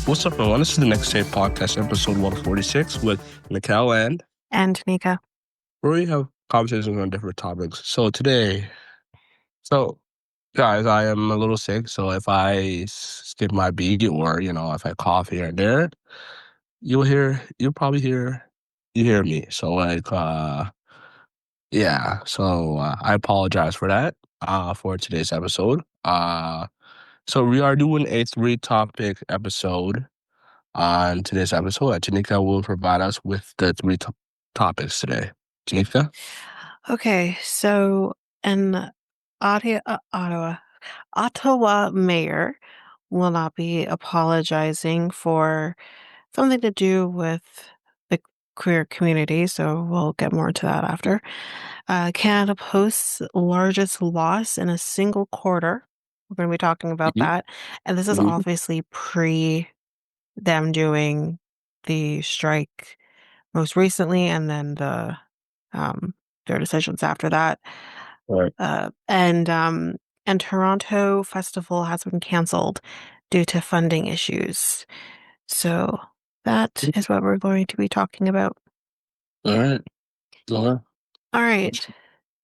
What's up, everyone? This is the Next Day Podcast, episode 146 with Mikel and Tanyka. where we have conversations on different topics. So guys, I am a little sick, so if I skip my beat or, if I cough here and there, you'll probably hear me. So, yeah, so I apologize for that, for today's episode. So we are doing a three-topic episode. On today's episode, Tanika will provide us with the three topics today. Tanika? Okay, so an Ottawa mayor will not be apologizing for something to do with the queer community, so we'll get more into that after. Canada Post's largest loss in a single quarter. We're going to be talking about Mm-hmm. that. And this is Mm-hmm. obviously pre them doing the strike most recently, and then their decisions after that. All right. And Toronto Festival has been canceled due to funding issues. So that is what we're going to be talking about. All right. All right. All right.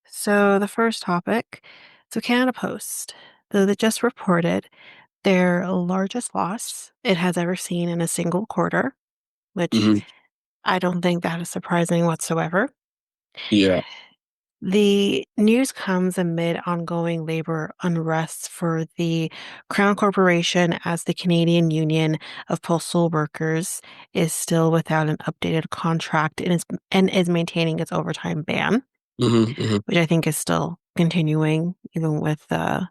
So the first topic. So Canada Post, though they just reported their largest loss it has ever seen in a single quarter, which Mm-hmm. I don't think that is surprising whatsoever. Yeah. The news comes amid ongoing labor unrest for the Crown Corporation as the Canadian Union of Postal Workers is still without an updated contract and is maintaining its overtime ban, Mm-hmm. Mm-hmm. which I think is still continuing even with their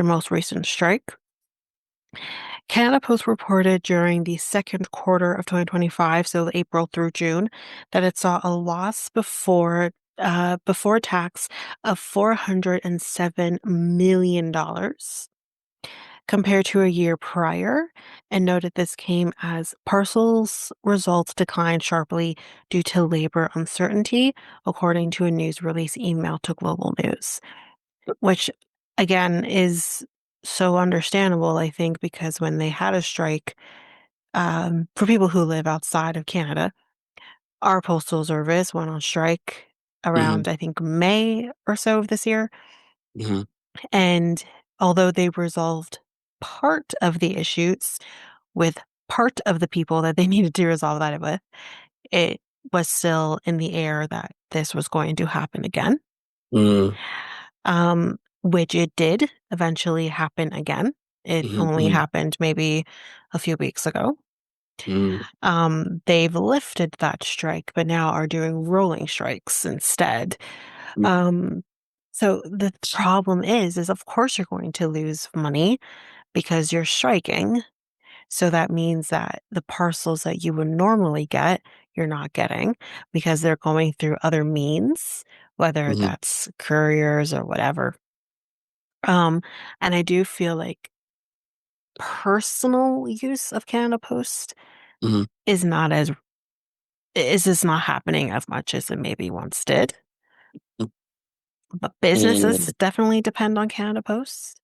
most recent strike. Canada Post reported during the second quarter of 2025, so April through June, that it saw a loss before tax of $407 million compared to a year prior, and noted this came as parcels results declined sharply due to labor uncertainty, according to a news release email to Global News, which again is so understandable, I think, because when they had a strike, for people who live outside of Canada, our postal service went on strike Mm-hmm. around, I think, May or so of this year. Mm-hmm. And although they resolved part of the issues with part of the people that they needed to resolve that with, it was still in the air that this was going to happen again. Which it did eventually happen again. It only Mm-hmm. happened maybe a few weeks ago. Mm-hmm. They've lifted that strike, but now are doing rolling strikes instead. Um, so the problem is of course you're going to lose money because you're striking. So that means that the parcels that you would normally get, you're not getting because they're going through other means, whether Mm-hmm. that's couriers or whatever. Um, and I do feel like personal use of Canada Post Mm-hmm. is not as is just not happening as much as it maybe once did. But businesses Mm-hmm. definitely depend on Canada Post.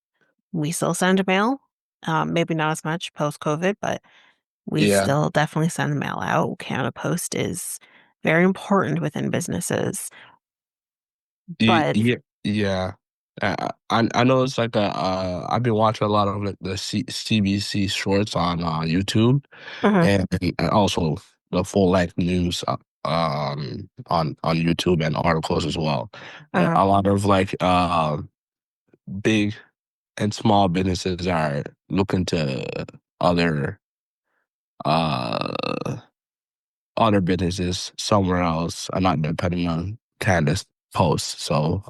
We still send mail. Maybe not as much post-COVID, but we Yeah. still definitely send mail out. Canada Post is very important within businesses. But Yeah. Yeah. I know it's like I've been watching a lot of like the CBC shorts on YouTube mhm, and also the full length news on YouTube and articles as well. mhm, A lot of like big and small businesses are looking to other uh other businesses somewhere else and not depending on Canada's post. So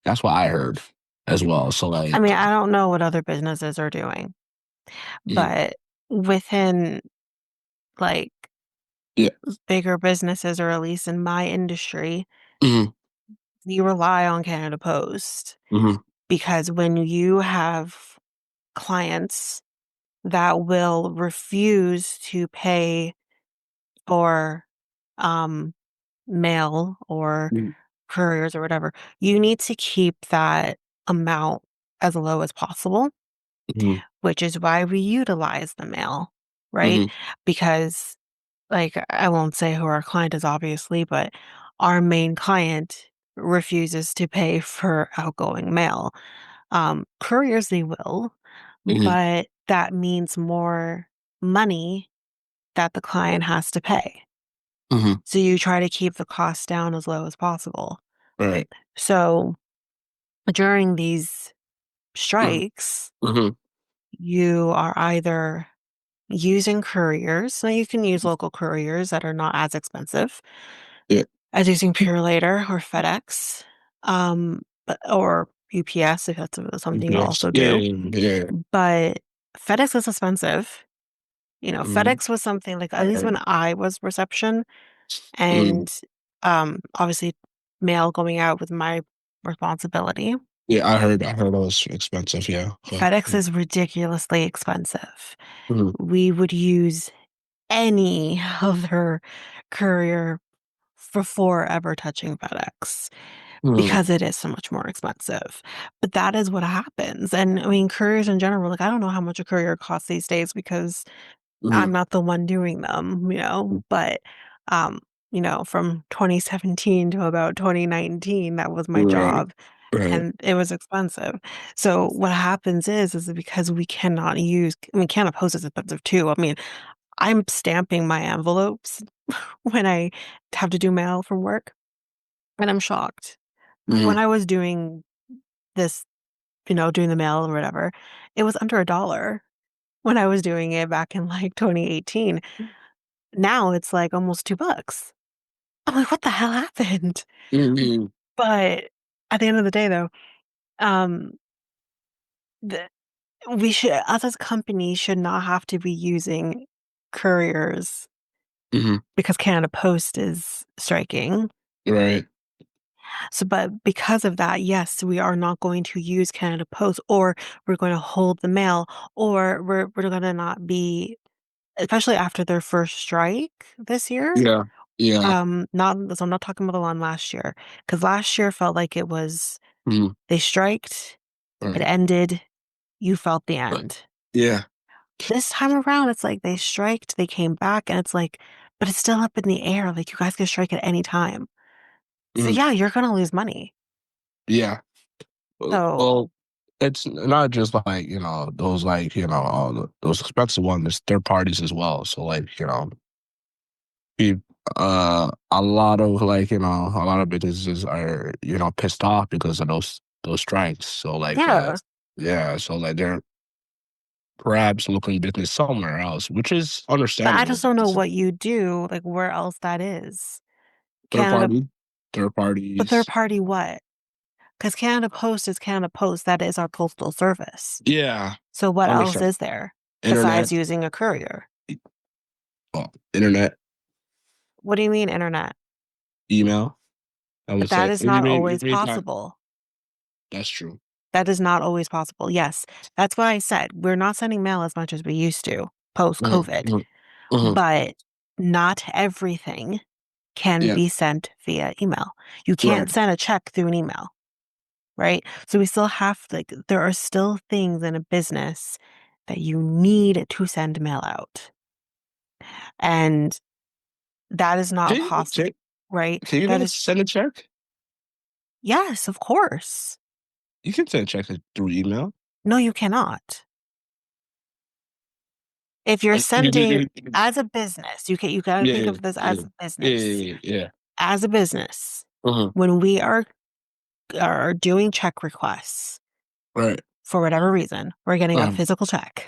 that's what I heard as well. So I mean, like I don't know what other businesses are doing, mm, but within like yeah. bigger businesses, or at least in my industry, Hmm. you rely on Canada Post Hmm. because when you have clients that will refuse to pay for, um, mail or Mm-hmm. couriers or whatever, you need to keep that amount as low as possible, Mm-hmm. which is why we utilize the mail, right? Mm-hmm. Because, like, I won't say who our client is, obviously, but our main client refuses to pay for outgoing mail. Couriers, they will, Mm-hmm. but that means more money that the client has to pay. Mm-hmm. So you try to keep the cost down as low as possible. Right. So during these Mm-hmm. strikes, Mm-hmm. you are either using couriers, so you can use local couriers that are not as expensive Yeah. as using Purelator or FedEx, or UPS if that's something you Yes. also Yeah. do. Yeah. Yeah. But FedEx is expensive. Mm-hmm. FedEx was something like, at least when I was reception, Mm-hmm. and obviously mail going out was my responsibility. Yeah. I heard it was expensive. Yeah. Okay. FedEx is ridiculously expensive. Mm-hmm. We would use any of their courier before ever touching FedEx Mm-hmm. because it is so much more expensive. But that is what happens. And I mean, couriers in general, like, I don't know how much a courier costs these days because Mm-hmm. I'm not the one doing them, but um, from 2017 to about 2019, that was my Right. job Right. and it was expensive. So what happens is because we cannot use, I mean, Canada Post is expensive too. I mean, I'm stamping my envelopes when I have to do mail from work, and I'm shocked. When Mm-hmm. I was doing this, doing the mail or whatever, it was under $1 when I was doing it back in like 2018. Now it's like almost $2. I'm like, what the hell happened? Mm-hmm. But at the end of the day, though, um, the, we should, us as a company, should not have to be using couriers Mm-hmm. because Canada Post is striking. Right. So, but because of that, yes, we are not going to use Canada Post, or we're going to hold the mail, or we're going to not be, especially after their first strike this year. Yeah. Yeah. Not so I'm not talking about the one last year, because last year felt like it was Mm-hmm. they striked, it Right. ended, you felt the end. Yeah. This time around, it's like they striked, they came back, and it's like, but it's still up in the air. Like, you guys can strike at any time. So Mm-hmm. yeah, you're gonna lose money. Yeah. So Well, it's not just like, those like, those expensive ones, there's third parties as well. So like, we, a lot of like, a lot of businesses are, pissed off because of those strikes. So like, yeah, yeah, so like they're perhaps looking business somewhere else, which is but I understandable just don't know because what you do, like where else that is. third Canada, party, third but third parties. party what? Because Canada Post is Canada Post. That is our postal service. Yeah, So what else understand. is there besides Internet, using a courier? well, internet, What do you mean internet? email. I But would that say is not you always mean it's not. possible. That's true. That is not always possible. Yes, that's why I said we're not sending mail as much as we used to Mhm, post-COVID, mhm, mhm. but not everything can Yeah, be sent via email. You can't right. send a check through an email, right? So we still have, like, there are still things in a business that you need to send mail out. And that is not Can you, possible, can, right? can you That guys is, send a check? yes, of course. You can send a check through email. No, you cannot. If you're Like, you, sending as a business, you gotta think yeah, of this yeah, as a yeah, business. yeah, yeah. As a business, Mhm, when we are doing check requests right. for whatever reason, we're getting a Um, physical check.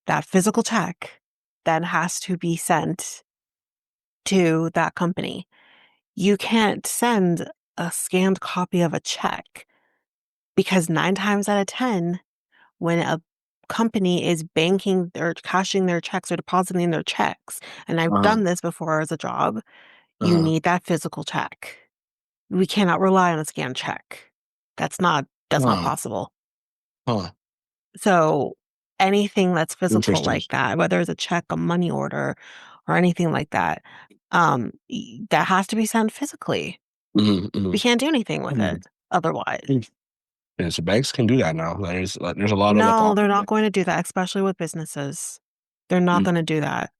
That physical check then has to be sent to that company. You can't send a scanned copy of a check because 9 times out of 10, when a company is banking or cashing their checks or depositing their checks, and I've uh-huh, done this before as a job, you uh-huh, need that physical check. We cannot rely on a scanned check. That's not huh, possible. huh. So anything that's physical Interesting. like that, whether it's a check, a money order, or anything like that, That has to be sent physically. Mm-hmm, We mm-hmm. can't do anything with it otherwise. Yeah, so banks can do that now. There's a lot of No, they're options. not going to do that, especially with businesses. They're not going to do that.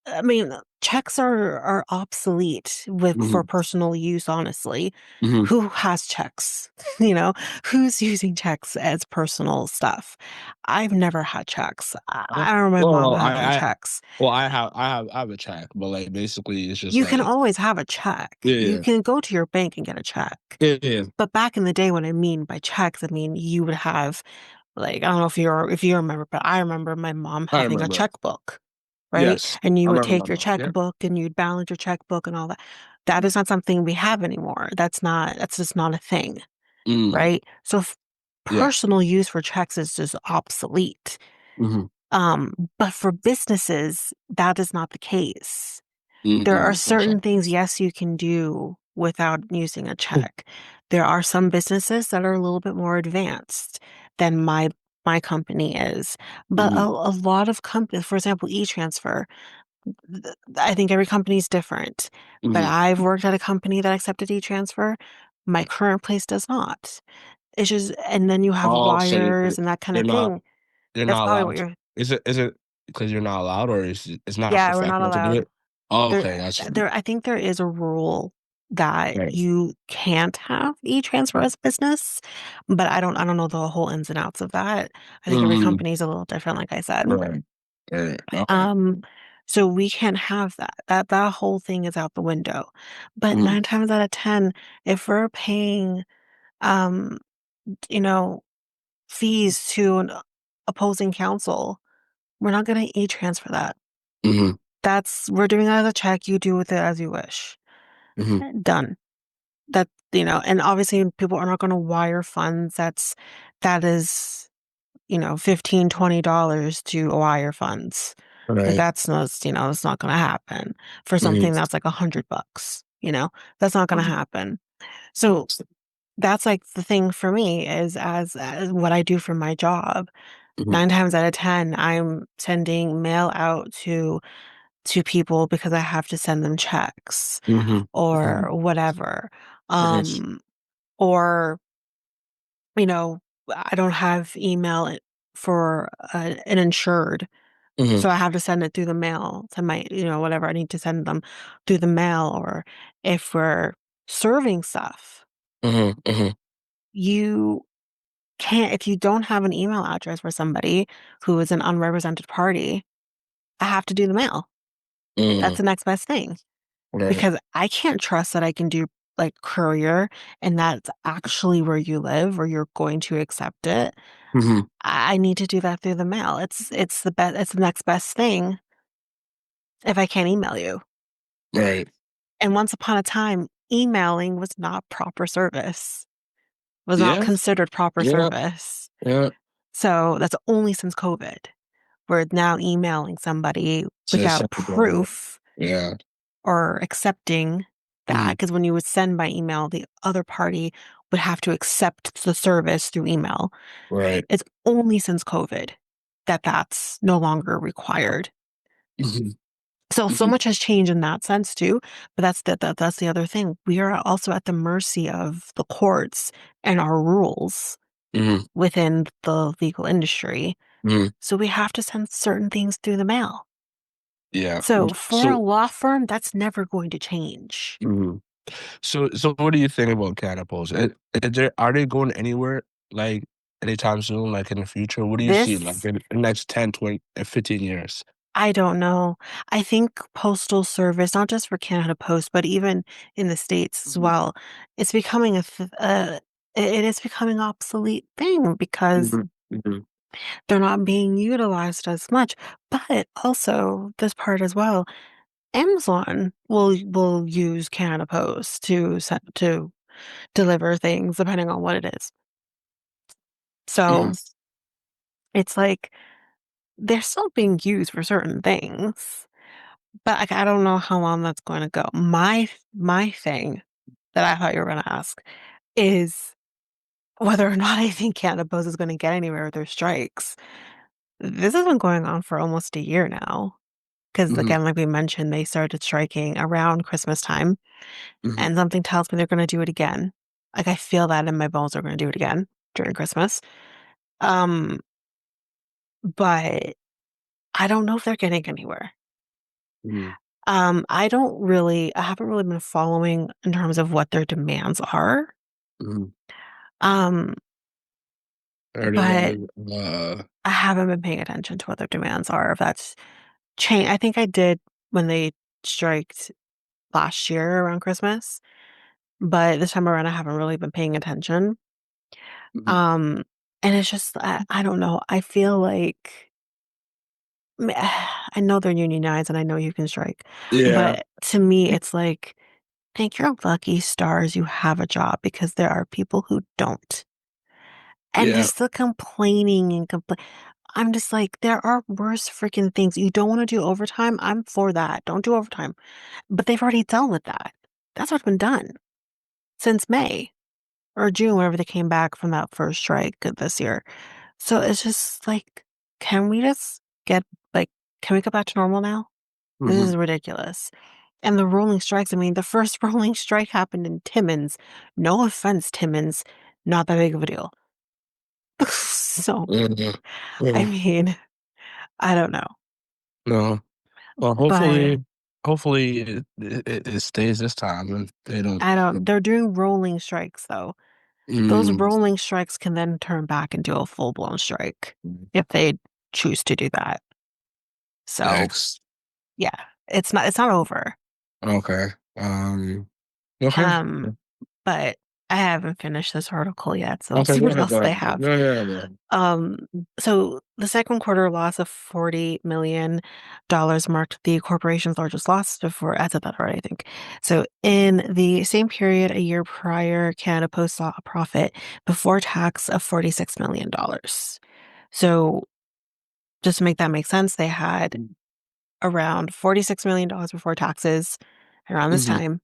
I mean, checks are obsolete with for Mm-hmm, personal use, honestly. mm-hmm. Who has checks? You know, who's using checks as personal stuff? I've never had checks. I remember my mom Well, having checks. I have a check, but like basically it's just You can like always have a check. You yeah, can go to your bank and get a check. yeah, yeah. But back in the day, what I mean by checks, I mean you would have like I don't know if you remember, but I remember my mom I having a remember. checkbook, right? Yes, And you I would remember my take your mom. Yeah. checkbook and you'd balance your checkbook and all that. That is not something we have anymore. That's just not a thing, Mm, right? So yeah. personal use for checks is just obsolete. Mm-hmm, But for businesses, that is not the case. There are mm-hmm. Okay. certain things, yes, you can do without using a check. There are some businesses that are a little bit more advanced than my company is. But Mm-hmm, a lot of companies, for example, e-transfer, I think every company is different. But mm-hmm. I've worked at a company that accepted e-transfer. My current place does not. It's just, and then you have Oh, so wires and that kind you're of not thing. you're That's not probably what allowed to. you're, Is it because you're not allowed, or it's not yeah, we're not professional to do allowed. it? Oh, There, okay, that's I think there is a rule that right. you can't have e-transfer as business, but I don't know the whole ins and outs of that. I think every Mm-hmm. company is a little different, like I said. Right. Right. Okay. Um, so we can't have that. That whole thing is out the window. But Mm-hmm. 9 times out of 10, if we're paying, um, you know, fees to an opposing counsel, we're not going to e-transfer that. Mm-hmm. We're doing it as a check. You do with it as you wish. Mm-hmm. Done. That, and obviously people are not going to wire funds. That is, $15-$20 to wire funds. Like Right. it's not going to happen for something Mm-hmm. that's like $100, that's not going to happen. So that's like the thing for me is as what I do for my job. Mm-hmm. 9 times out of 10, I'm sending mail out to people because I have to send them checks Mm-hmm. or whatever. Mm-hmm. Um, or, you know, I don't have email for an insured. Mm-hmm. So I have to send it through the mail to my, whatever I need to send them through the mail. Or if we're serving stuff, Mm-hmm. Mm-hmm. you can't, if you don't have an email address for somebody who is an unrepresented party, I have to do the mail. That's Mm-hmm. the next best thing. Right. Because I can't trust that I can do like courier and that's actually where you live or you're going to accept it. Mm-hmm. I need to do that through the mail. It's the next best thing if I can't email you. Right. And once upon a time, emailing was not proper service, was not Yeah. considered proper Yeah. service. Yeah. So that's only since COVID. We're now emailing somebody So without acceptable. proof Yeah. or accepting that Mm-hmm. because when you would send by email, the other party would have to accept the service through email. Right. It's only since COVID that that's no longer required. Mm-hmm. So Mm-hmm. much has changed in that sense too. But that's the other thing. We are also at the mercy of the courts and our rules Mm-hmm. within the legal industry. Mm-hmm. So we have to send certain things through the mail. Yeah. So for a So. law firm, that's never going to change. Mhm. So what do you think about catapults? Are they going anywhere like anytime soon, like in the future? What do you see like This in the next 10, 20, 15 years? I don't know. I think postal service, not just for Canada Post, but even in the States as Mhm. well, it's becoming it is becoming obsolete thing because Mhm. Mhm. they're not being utilized as much. But also this part as well, Amazon will use Canada Post to deliver things depending on what it is. Mhm. So it's like they're still being used for certain things. But, like, I don't know how long that's going to go. My thing that I thought you were gonna ask is whether or not I think Canada Post is gonna get anywhere with their strikes. This has been going on for almost a year now. because mhm, again, like we mentioned, they started striking around Christmas time, mhm, and something tells me they're going to do it again. Like I feel that in my bones they're going to do it again during Christmas. Um, but I don't know if they're getting anywhere. mhm, I haven't really been following in terms of what their demands are. mhm. Um, Are they but wanting, I haven't been paying attention to what their demands are. If that's change, I think I did when they striked last year around Christmas, but this time around I haven't really been paying attention. mhm. Um, and it's just I don't know. I feel like I know they're unionized and I know you can strike, Yeah, but to me it's like thank your lucky stars you have a job because there are people who don't. And yeah, just the complaining and I'm just like, there are worse freaking things. You don't want to do overtime? I'm for that. Don't do overtime. But they've already dealt with that. That's what's been done since May or June, whenever they came back from that first strike this year. So it's just like, can we just get like, can we go back to normal now? This mhm, is ridiculous. And the rolling strikes, I mean, the first rolling strike happened in Timmins. No offense, Timmins, not that big of a deal. So, mhm, I mhm. mean, I don't know. No. Well, But hopefully it stays this time and they don't. I don't they're doing rolling strikes though. Those Mm, rolling strikes can then turn back into a full-blown strike if they choose to do that. So, yikes. yeah, it's not over. Okay. Okay. Um, but I haven't finished this article yet, so I'll Okay, see go what ahead, go else they ahead. have. Yeah, yeah, yeah. Um, so the second quarter loss of $40 million marked the corporation's largest loss before, I said that already, I think. So in the same period a year prior, Canada Post saw a profit before tax of $46 million. So just to make that make sense, they had around $46 million before taxes around this Mm-hmm, time,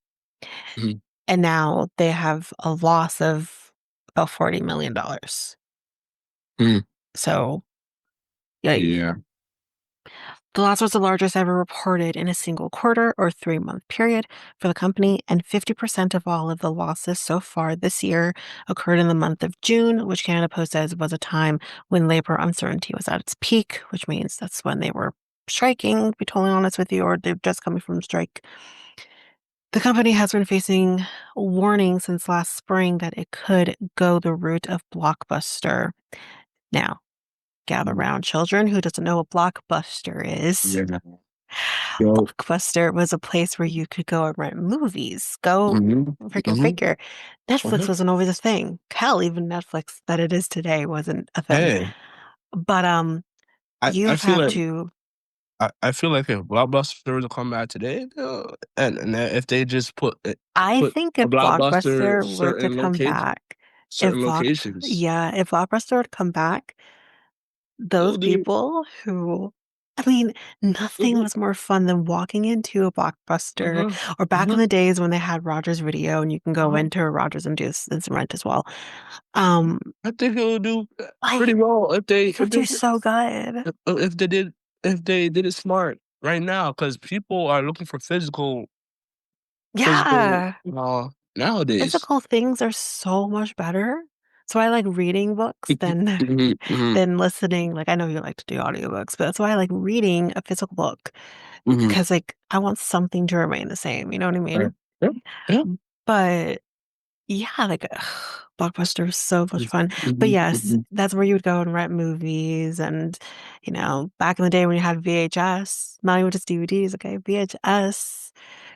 hmm. and now they have a loss of about $40 million. Hmm. So, yikes. Yeah. The loss was the largest ever reported in a single quarter or 3-month period for the company, and 50% of all of the losses so far this year occurred in the month of June, which Canada Post says was a time when labor uncertainty was at its peak, which means that's when they were striking, to be totally honest with you, or they're just coming from strike. The company has been facing warnings since last spring that it could go the route of Blockbuster. Now, gather Mhm. round, children. Who doesn't know what Blockbuster is? Yeah. Yo. Blockbuster was a place where you could go and rent movies. Go Mm-hmm. freaking Mm-hmm. figure. Netflix Uh-huh. wasn't always a thing. Hell, even Netflix that it is today wasn't a thing. Hey, But I you feel have like to I feel like if Blockbuster were to come back today, and if they just I put think a if Blockbuster Blockbuster were to come back, certain locations, if Blockbuster would come back, those they'll do. people who I mean, nothing Mm-hmm, was more fun than walking into a Blockbuster uh-huh, or back in uh-huh, the days when they had Rogers Video and you can go uh-huh. into a Rogers and and some rent as well. Um, I think it would do like pretty well it would do so good. if they did if they did it smart right now, because people are looking for physical Yeah. nowadays. Physical things are so much better. So I like reading books than Mhm, mhm, than listening. Like I know you like to do audiobooks, but that's why I like reading a physical book mhm. because like I want something to remain the same, you know what I Right. mean? Yeah, yeah. But yeah, like Blockbuster is so much fun. But Mhm, yes, mhm. that's where you would go and rent movies and back in the day when you had VHS, not even just DVDs, okay, VHS,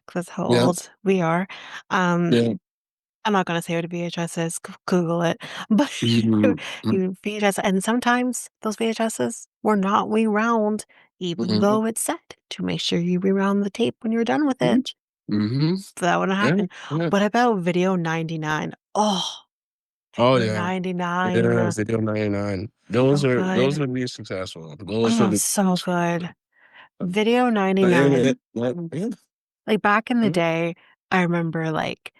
'cause that's how Yeah, old we are. Um, yeah. I'm not gonna say what a VHS is, Google it. But Mhm, mhm, you VHS, and sometimes those VHSs were not rewound, even mhm, though it said to make sure you rewound the tape when you're done with mhm, it. mhm. So that wouldn't Yeah, happen. yeah. What about Video 99? Oh, Oh, Video yeah. 99. Yeah, Video 99. So Those good. would be successful. Those Oh, would be so good. uh, Video and 99. yeah. Like back in the Mhm, day, I remember like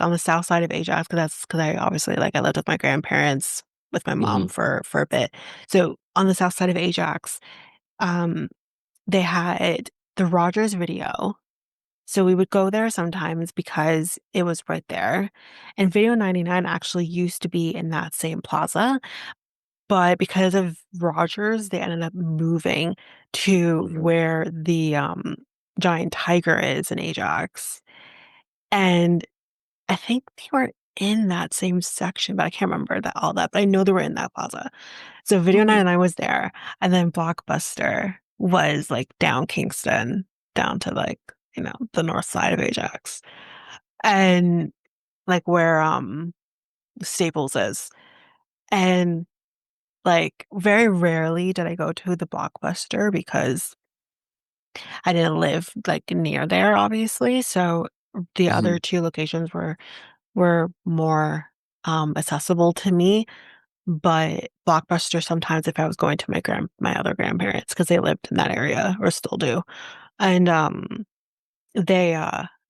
on the south side of Ajax, because I obviously like I lived with my grandparents with my mom mhm, for a bit. So on the south side of Ajax, um, they had the Rogers Video. So we would go there sometimes because it was right there. And Video 99 actually used to be in that same plaza, but because of Rogers, they ended up moving to where the giant tiger is in Ajax. And I think they were in that same section, but I can't remember that all that, but I know they were in that plaza. So Video Mhm. 99 was there, and then Blockbuster was like down Kingston, down to like, the north side of Ajax. And like where Staples is. And like very rarely did I go to the Blockbuster because I didn't live like near there, obviously. So the other Mhm. two locations were more accessible to me. But Blockbuster sometimes if I was going to my other grandparents because they lived in that area or still do. And they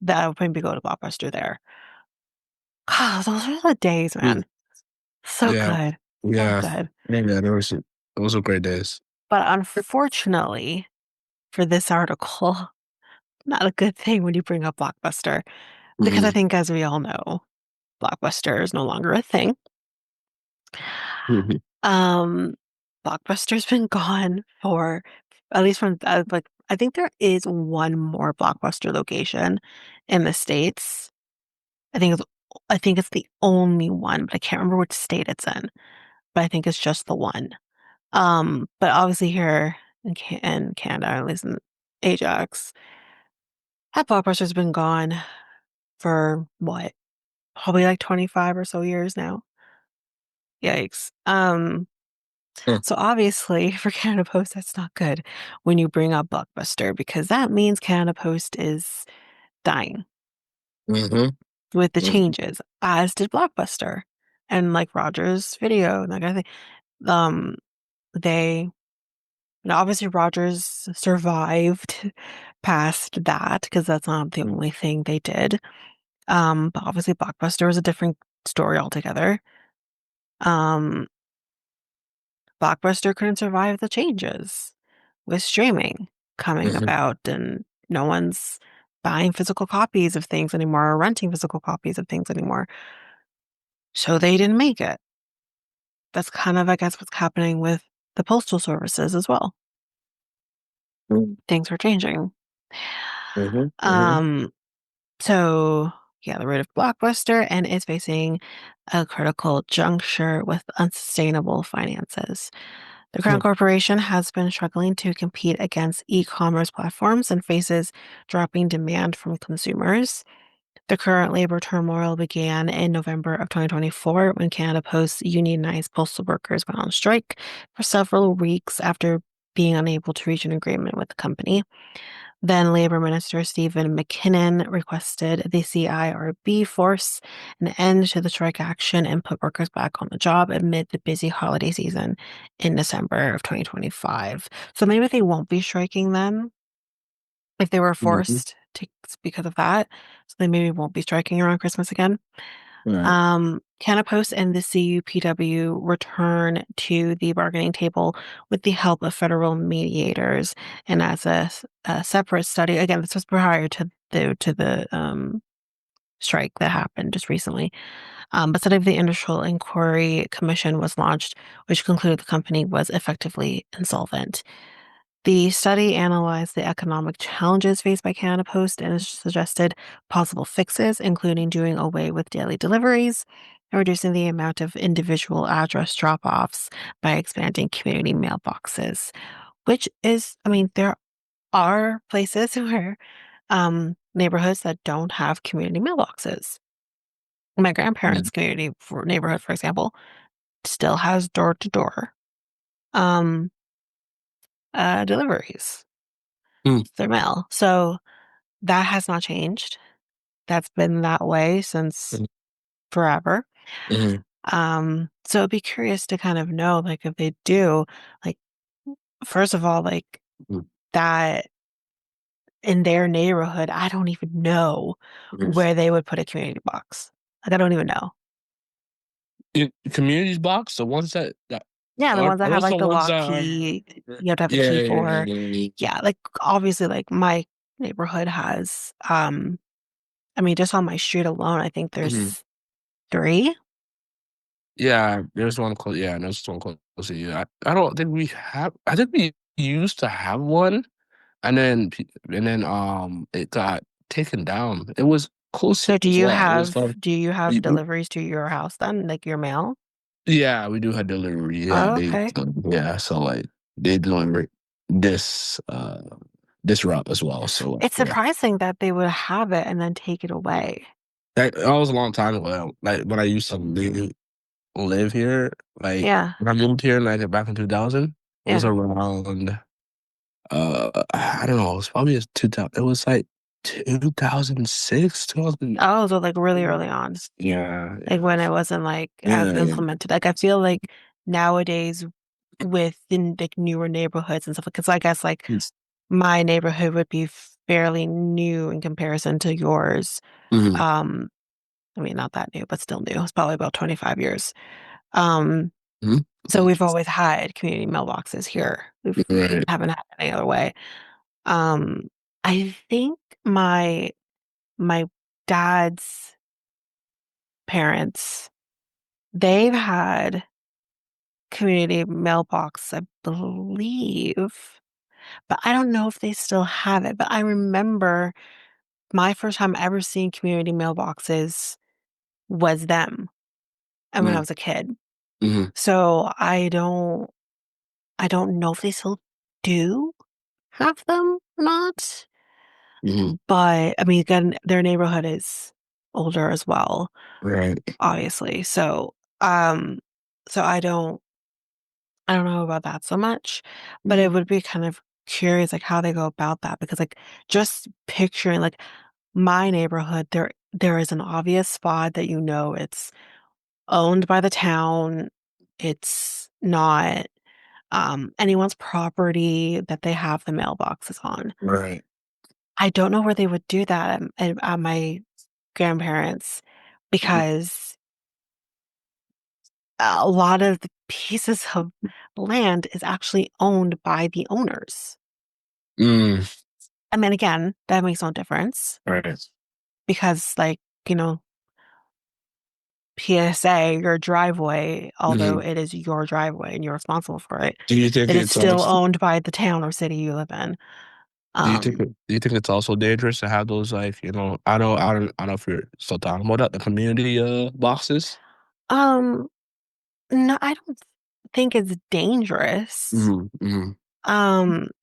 that would maybe go to Blockbuster there. God, those are the days, Mm. man. So Yeah. good. So Yeah. good. Yeah. Those were great days. But unfortunately for this article, not a good thing when you bring up Blockbuster, because I Mhm. think, as we all know, Blockbuster is no longer a thing. Mhm. Um, Blockbuster's been gone for at least from like I think there is one more Blockbuster location in the States. I think it's I think it's the only one, but I can't remember which state it's in. But I think it's just the one. But obviously here in Canada, at least in Ajax, that Blockbuster's been gone for what? Probably like 25 or so years now. Yikes. Huh. So obviously for Canada Post, that's not good when you bring up Blockbuster because that means Canada Post is dying Mhm. with the Mhm. changes, as did Blockbuster and like Rogers Video and that kind of thing. They obviously Rogers survived past that because that's not the only thing they did. But obviously Blockbuster was a different story altogether. Um, Blockbuster couldn't survive the changes with streaming coming Mhm. about, and no one's buying physical copies of things anymore or renting physical copies of things anymore. So they didn't make it. That's kind of, I guess, what's happening with the postal services as well. Mhm. Things are changing. Mhm. Mhm. Um, so yeah, the rid of Blockbuster and is facing a critical juncture with unsustainable finances. The Crown Huh. Corporation has been struggling to compete against e-commerce platforms and faces dropping demand from consumers. The current labor turmoil began in November of 2024 when Canada Post's unionized postal workers went on strike for several weeks after being unable to reach an agreement with the company. Then Labor Minister Stephen McKinnon requested the CIRB force an end to the strike action and put workers back on the job amid the busy holiday season in December of 2025. So maybe they won't be striking then if they were Mhm. forced to because of that. So they maybe won't be striking around Christmas again. Right. Canada Post and the CUPW return to the bargaining table with the help of federal mediators, and as a separate study. Again, this was prior to the strike that happened just recently. But study of the Industrial Inquiry Commission was launched, which concluded the company was effectively insolvent. The study analyzed the economic challenges faced by Canada Post and suggested possible fixes, including doing away with daily deliveries and reducing the amount of individual address drop offs by expanding community mailboxes, which is, I mean, there are places where neighborhoods that don't have community mailboxes. My Yeah. grandparents' community for neighborhood, for example, still has door to door um deliveries, Mm. their mail. So that has not changed. That's been that way since Mhm. forever. Mhm. So I'd be curious to kind of know, like, if they do, like, first of all, like, Mhm. that in their neighborhood, I don't even know Mhm. where they would put a community box. Like, I don't even know. Communities box, the ones that Yeah, the ones that Are have those like the the ones lock that are? key, you have to have a Yeah, key yeah, for. yeah, yeah. Yeah, like obviously like my neighborhood has I mean just on my street alone, I think Mhm. there's three. Yeah, there's one close. Yeah, there's one close to you. I don't think we have. I think we used to have one, and then it got taken down. It was close So here as well. It was like do you have we deliveries to your house then, like your mail? yeah, we do have delivery. Yeah, Oh, okay. yeah. So like they deliver this this route as well. So like It's yeah, surprising that they would have it and then take it away. that was a long time ago. Like when I used to live here, like Yeah, when I moved here, like back in 2000, it was yeah. around. I don't know. It was probably 2000. It was like 2006, 2000. Oh, so like really early on, Yeah, like yeah, when it wasn't like as yeah, yeah. implemented. Like I feel like nowadays within like newer neighborhoods and stuff, because I guess like my neighborhood would be fairly new in comparison to yours. Mm-hmm, Um, I mean, not that new, but still new. It's probably about 25 years. Um, hmm. so we've always had community mailboxes here. We Right. haven't had it any other way. Um, I think my my dad's parents, they've had community mailbox, I believe, but I don't know if they still have it. But I remember my first time ever seeing community mailboxes was them, and when I Mm-hmm, was a kid. mm-hmm, So I don't know if they still do have them or not. mm-hmm. But I mean, again, their neighborhood is older as well, Right. obviously. Um, so I don't know about that so much, but it Mm-hmm. would be kind of curious like how they go about that because like just picturing like my neighborhood, there is an obvious spot that you know it's owned by the town. It's not anyone's property that they have the mailboxes on. Right. I don't know where they would do that at my grandparents because a lot of the pieces of land is actually owned by the owners. Mm, I mean, again, that makes no difference right. because, like, you know, PSA, your driveway, although Mm-hmm. it is your driveway and you're responsible for it, Do you think it is it's still also owned by the town or city you live in. do you think it's also dangerous to have those like, I don't know if you're still talking about that, the community boxes? Um, no, I don't think it's dangerous. Mm-hmm. Mm-hmm.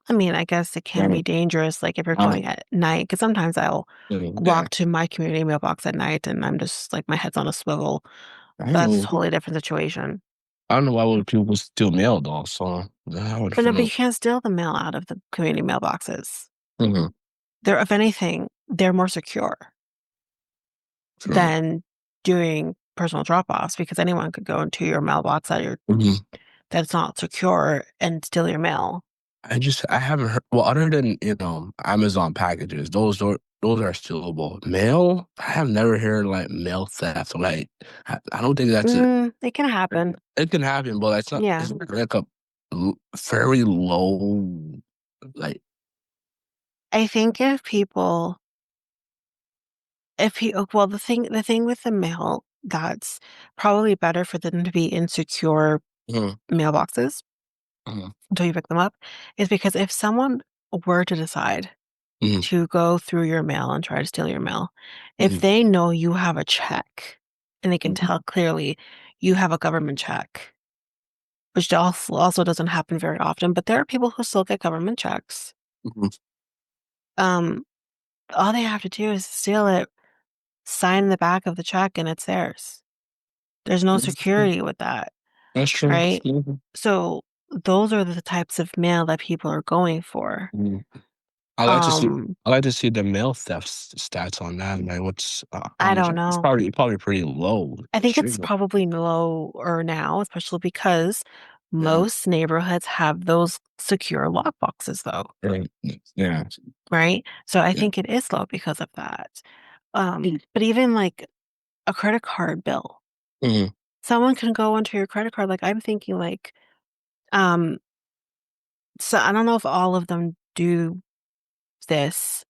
I mean, I guess it can be Right. dangerous, like, if you're I going at night, because sometimes I'll yeah. walk to my community mailbox at night and I'm just like, my head's on a swivel. I don't That's a know. totally different situation. I don't know why would people steal mail though. So I would But no, but know. you can't steal the mail out of the community mailboxes. Mm-hmm. They're, if anything, they're more secure Sure. than doing personal drop-offs because anyone could go into your mailbox Hmm. that's not secure and steal your mail. I haven't heard. Well, other than Amazon packages, those are stealable. Mail, I have never heard like mail theft. Like I don't think that's it. It can happen. It can happen, but Yeah. it's not like a very low like. I think if he well, the thing with the mail that's probably better for them to be in secure Mhm, mailboxes mhm, until you pick them up is because if someone were to decide mhm, to go through your mail and try to steal your mail, if mhm, they know you have a check and they can mhm, tell clearly you have a government check, which also doesn't happen very often, but there are people who still get government checks. mhm. Um, all they have to do is steal it, sign the back of the check, and it's theirs. There's no That's true. security with that, That's true. right? So those are the types of mail that people are going for. Mhm. I like to see. Um, I like to see the mail theft stats on that. Like, what's how I much? don't It's know. probably pretty low. I think Sure. it's probably lower now, especially because Yeah. most neighborhoods have those secure lock boxes though, Right. Yeah. right? So I Yeah. think it is low because of that. But even like a credit card bill, Mhm. someone can go onto your credit card. Like I'm thinking like Um, so I don't know if all of them do this,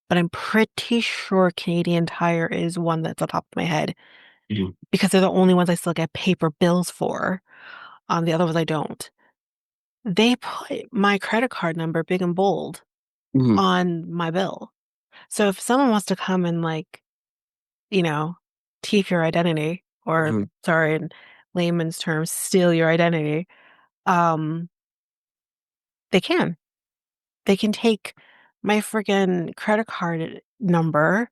but I'm pretty sure Canadian Tire is one that's on top of my head Mhm. because they're the only ones I still get paper bills for. The other ones I don't. They put my credit card number big and bold Mhm. on my bill. So if someone wants to come and like, you know, thief your identity or Mhm. sorry, in layman's terms, steal your identity, um, they can. They can take my freaking credit card number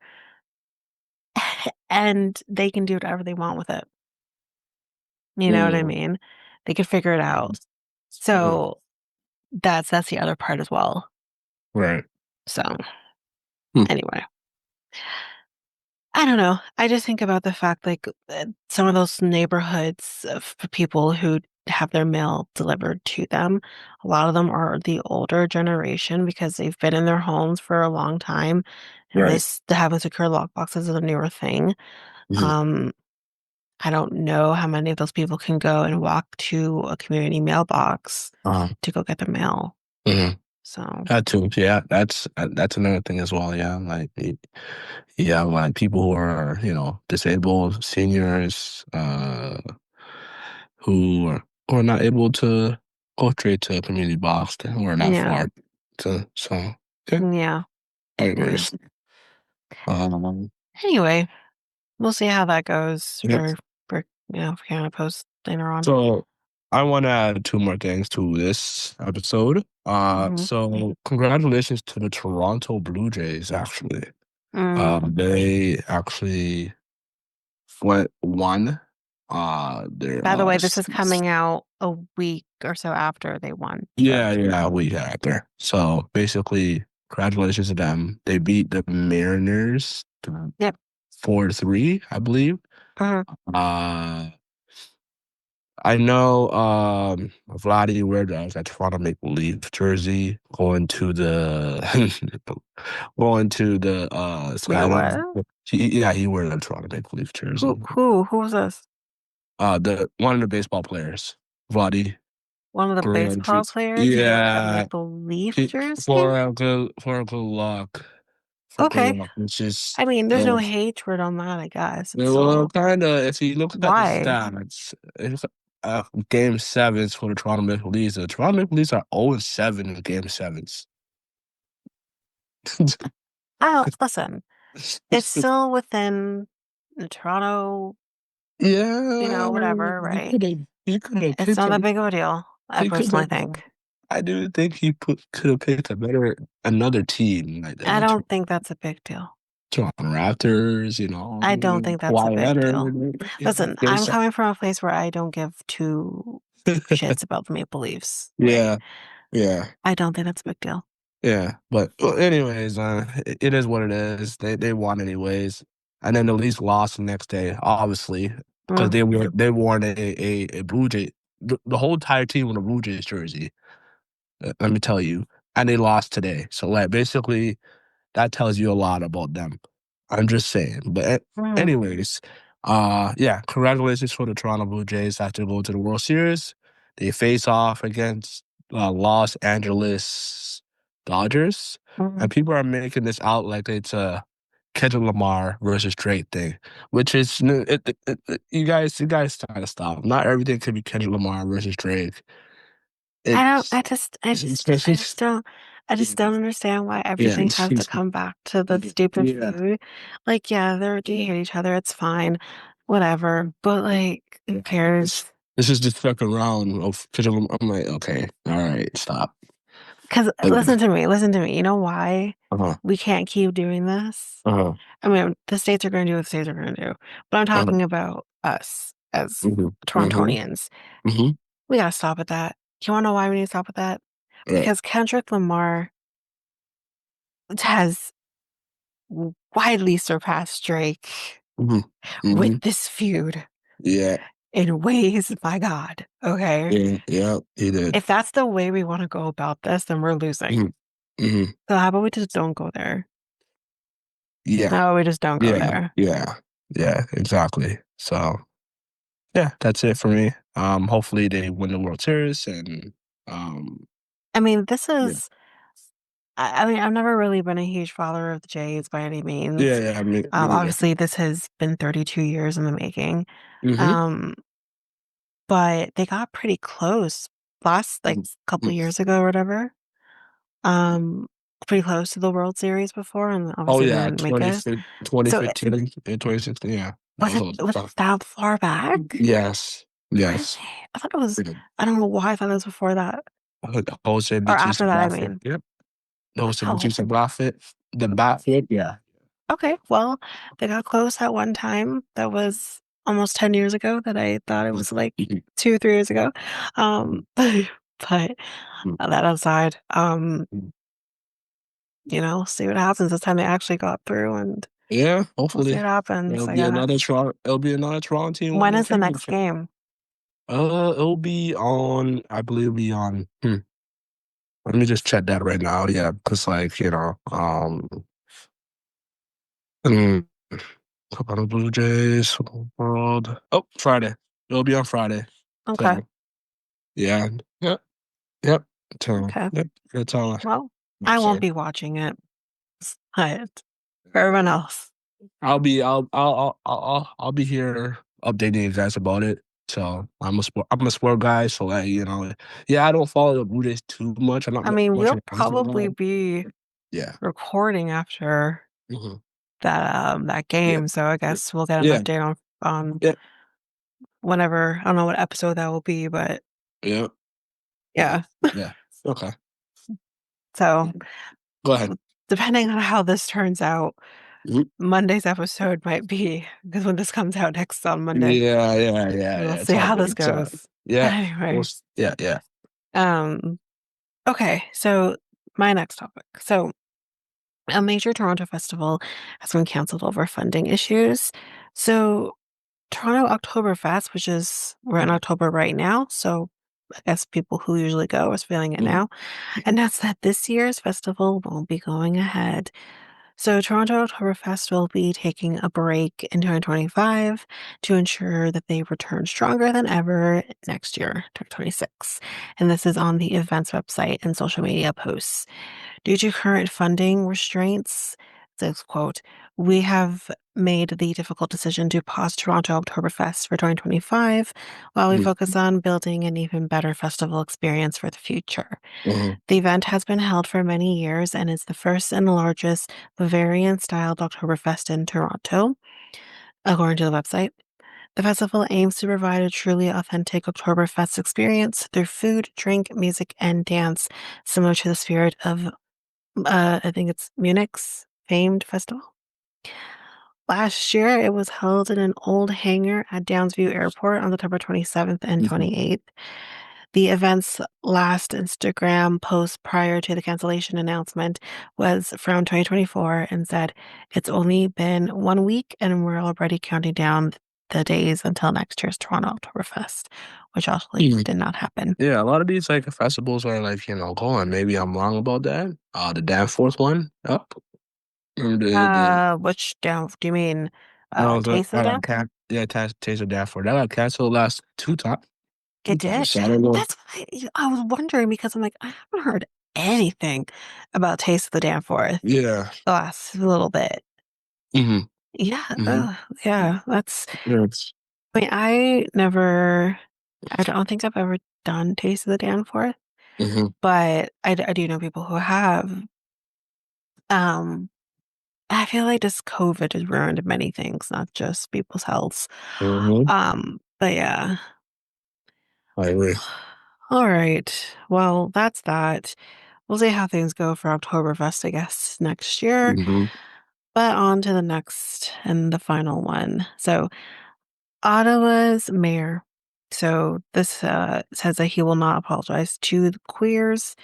and they can do whatever they want with it. You know what I Mm. mean? They can figure it out. Mhm. So that's the other part as well. Right. So Hmm. anyway, I don't know. I just think about the fact like some of those neighborhoods of people who have their mail delivered to them, a lot of them are the older generation because they've been in their homes for a long time. And Right. this to having secure lockboxes is a newer thing. Mhm. Um, I don't know how many of those people can go and walk to a community mailbox Uh, to go get their mail. mhm. So, That too. Yeah, that's another thing as well. Yeah, like yeah, like people who are disabled, seniors, who are not able to go straight to a community box, who are not yeah, far to. So yeah, yeah, yeah. anyways, um, Anyway, we'll see how that goes yeah. for if we kind of post later on. So I want to add two more things to this episode. Hmm. So congratulations to the Toronto Blue Jays. Actually, Mm. they actually won. Their By the way, this is coming out a week or so after they won. So, yeah, we got out there. So basically, congratulations to them. They beat the Mariners yep. 4-3, I believe. Hmm. Uh, I know Vladdy wears that Toronto Maple Leaf jersey going to the going to the Wait, Skyline. what? Yeah, he wears a Toronto Maple Leaf jersey. Who was this? The one of the baseball players, Vladdy. One of the baseball players wear a Yeah, Maple Leaf he, jersey? for a good luck. For good Okay. luck. It's just I mean, there's no hatred on that, I guess. It's well, still kind of. If you look at the why? stats, it's, game sevens for the Toronto Maple Leafs. The Toronto Maple Leafs are 0-7 in game sevens. I don't listen. It's still within the Toronto, Yeah, whatever, right? he could have It's picked not that him. big of a deal, I He could personally have. think. I do think could have picked another team like I the don't think that's a big deal. Toronto Raptors. I don't think that's a Kawhi big deal. Leonard. Listen, I'm coming from a place where I don't give two shits about the Maple Leafs, right? Yeah, yeah. I don't think that's a big deal. Yeah, but well, anyways, it is what it is. They won anyways, and then the Leafs lost the next day, obviously, because Mm. they worn a Blue Jay. The whole entire team with a Blue Jays jersey. Let me tell you, and they lost today. So like basically, that tells you a lot about them. I'm just saying. But Mm. anyways, yeah, congratulations for the Toronto Blue Jays after going to the World Series. They face off against Los Angeles Dodgers, Mm. and people are making this out like it's a Kendrick Lamar versus Drake thing, which is you guys try to stop. Not everything can be Kendrick Lamar versus Drake. I don't, It's I just don't understand why yeah, everything has to come back to the stupid yeah. food. Like, yeah, they hate each other. It's fine. Whatever. But like, who This, cares? this is the second round of because I'm like, okay, all right, stop. Because Okay. listen to me. You know why Uh-huh. we can't keep doing this? Uh-huh. I mean, the states are going to do what the states are going to do. But I'm Uh-huh. talking about us as Mm-hmm. Mm-hmm. Torontonians. Mm-hmm. We got to stop with that. Do you want to know why we need to stop with that? Right. Because Kendrick Lamar has widely surpassed Drake Mm-hmm. with Mm-hmm. this feud Yeah. in ways, my God. Okay. Yeah. Yeah. He did. If that's the way we want to go about this, then we're losing. Mm-hmm. Mm-hmm. So how about we just don't go there? Yeah. No, we just don't go Yeah. there. Yeah. Yeah. Exactly. So yeah, that's it for me. Hopefully they win the World Series and um, I mean, this yeah, is, I mean, I've never really been a huge follower of the Jays by any yeah, means. yeah. I mean, me neither. Obviously, this has been 32 years in the making. Mm-hmm. Um, but they got pretty close last, like, couple Mm-hmm. years ago or whatever. Um, Pretty close to the World Series before, and Oh obviously they yeah, didn't make it. So 2015 and 2016. Yeah, that was all was it stuff. that far back? Yes, Really? yes. I thought it was, I don't know why I thought it was before that. Jose Or after Bautista that, I Baffett. mean. Yep. Jose Wow. Bautista Baffett. The Baffett. Yeah. Okay, well, they got close at one time. That was almost 10 years ago that I thought it was like 2 or 3 years ago. But that aside, see what happens this time they actually got through, and Yeah, we'll see hopefully what happens, I guess. It'll be another Toronto team When winning a is the next championship. game? It'll be on, I believe it'll be on, let me just check that right now. Yeah, because like, mm, Toronto Blue Jays, World. Oh, Friday. It'll be on Friday. Okay. So yeah. Yep. Yep. So Okay. yep. That's all Well, I I won't said. be watching it, but for everyone else. I'll be here updating you guys about it. So I'm a sport guy, so like, yeah, I don't follow the Blue Jays too much. I'm not I mean, much we'll of a baseball probably guy. be Yeah. recording after Hmm. that Yeah. game, so I guess we'll get an Yeah. update on Yeah. whenever. I don't know what episode that will be, but Yeah. Yeah. yeah. Yeah. Okay. So Go ahead. depending on how this turns out, Mhm. Monday's episode might be because when this comes out next on Monday, Yeah. Yeah. Yeah. we'll Yeah. It's see all how good. this It's all goes. yeah. Anyway, Yeah. Yeah. um, okay, so my next topic. So a major Toronto festival has been canceled over funding issues. So Toronto Oktoberfest, which is we're in October right now, so I guess people who usually go are feeling it Mhm. now, announced that this year's festival won't be going ahead. So Toronto Oktoberfest will be taking a break in 2025 to ensure that they return stronger than ever next year, 2026. And this is on the event's website and social media posts. Due to current funding restraints, says quote, we have made the difficult decision to pause Toronto Oktoberfest for 2025 while we Mhm. focus on building an even better festival experience for the future. Mhm. The event has been held for many years and is the first and largest Bavarian-styled Oktoberfest in Toronto, according to the website. The festival aims to provide a truly authentic Oktoberfest experience through food, drink, music, and dance, similar to the spirit of, I think it's Munich's famed festival. Last year, it was held in an old hangar at Downsview Airport on September 27th and Mhm. 28th. The event's last Instagram post prior to the cancellation announcement was from 2024 and said, it's only been 1 week and we're already counting down the days until next year's Toronto Oktoberfest, which actually Mhm. did not happen. Yeah, a lot of these like festivals are like, going. Maybe I'm wrong about that. The Danforth one. Up. Which down do you mean Taste of I Death? got yeah, Taste of Danforth. That got canceled last It two did. times. So I don't know. That's why I was wondering because I'm like, I haven't heard anything about Taste of the Danforth Yeah. the last little bit. Hmm. Yeah, Hmm. yeah, that's Yeah. I mean, I don't think I've ever done Taste of the Danforth, Hmm. but I do know people who have. Um, I feel like this COVID has ruined many things, not just people's healths. Hmm. But yeah. I agree. All right. Well, that's that. We'll see how things go for Oktoberfest, I guess, next year. Hmm. But on to the next and the final one. So Ottawa's mayor. So this says that he will not apologize to the queers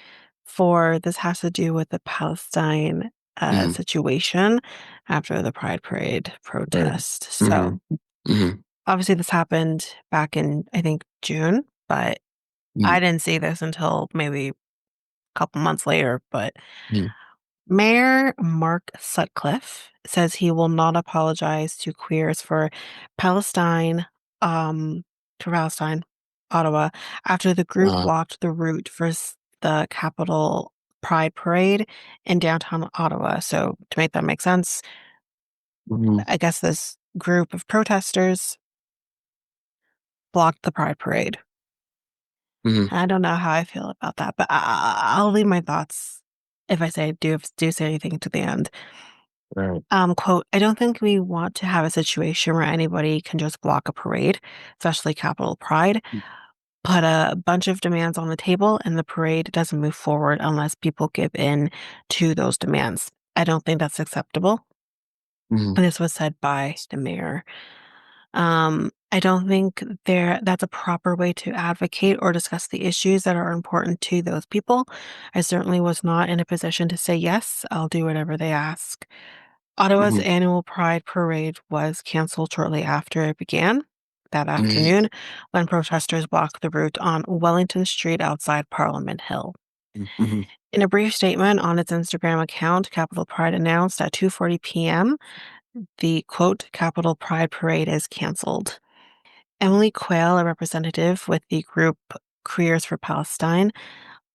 for this has to do with the Palestine Hmm. situation after the Pride Parade Right. protest. Hmm. So Hmm. obviously this happened back in I think June, but I didn't see this until maybe a couple months later. But Hmm. Mayor Mark Sutcliffe says he will not apologize to queers for Palestine. to Palestine, Ottawa, after the group Uh, blocked the route for the Capitol Pride Parade in downtown Ottawa. So, to make that make sense, mhm, I guess this group of protesters blocked the Pride Parade. mhm, I don't know how I feel about that, but I'll leave my thoughts if I say do say anything to the end. right. Quote, I don't think we want to have a situation where anybody can just block a parade, especially Capitol Pride, put a bunch of demands on the table and the parade doesn't move forward unless people give in to those demands. I don't think that's acceptable. Mhm, And this was said by the mayor. I don't think that's a proper way to advocate or discuss the issues that are important to those people. I certainly was not in a position to say, yes, I'll do whatever they ask. Ottawa's mhm, annual Pride Parade was canceled shortly after it began that mhm, afternoon when protesters blocked the route on Wellington Street outside Parliament Hill. mhm, In a brief statement on its Instagram account, Capitol Pride announced at 2:40 p.m. the quote Capitol Pride Parade is canceled. Emily Quayle, a representative with the group Careers for Palestine,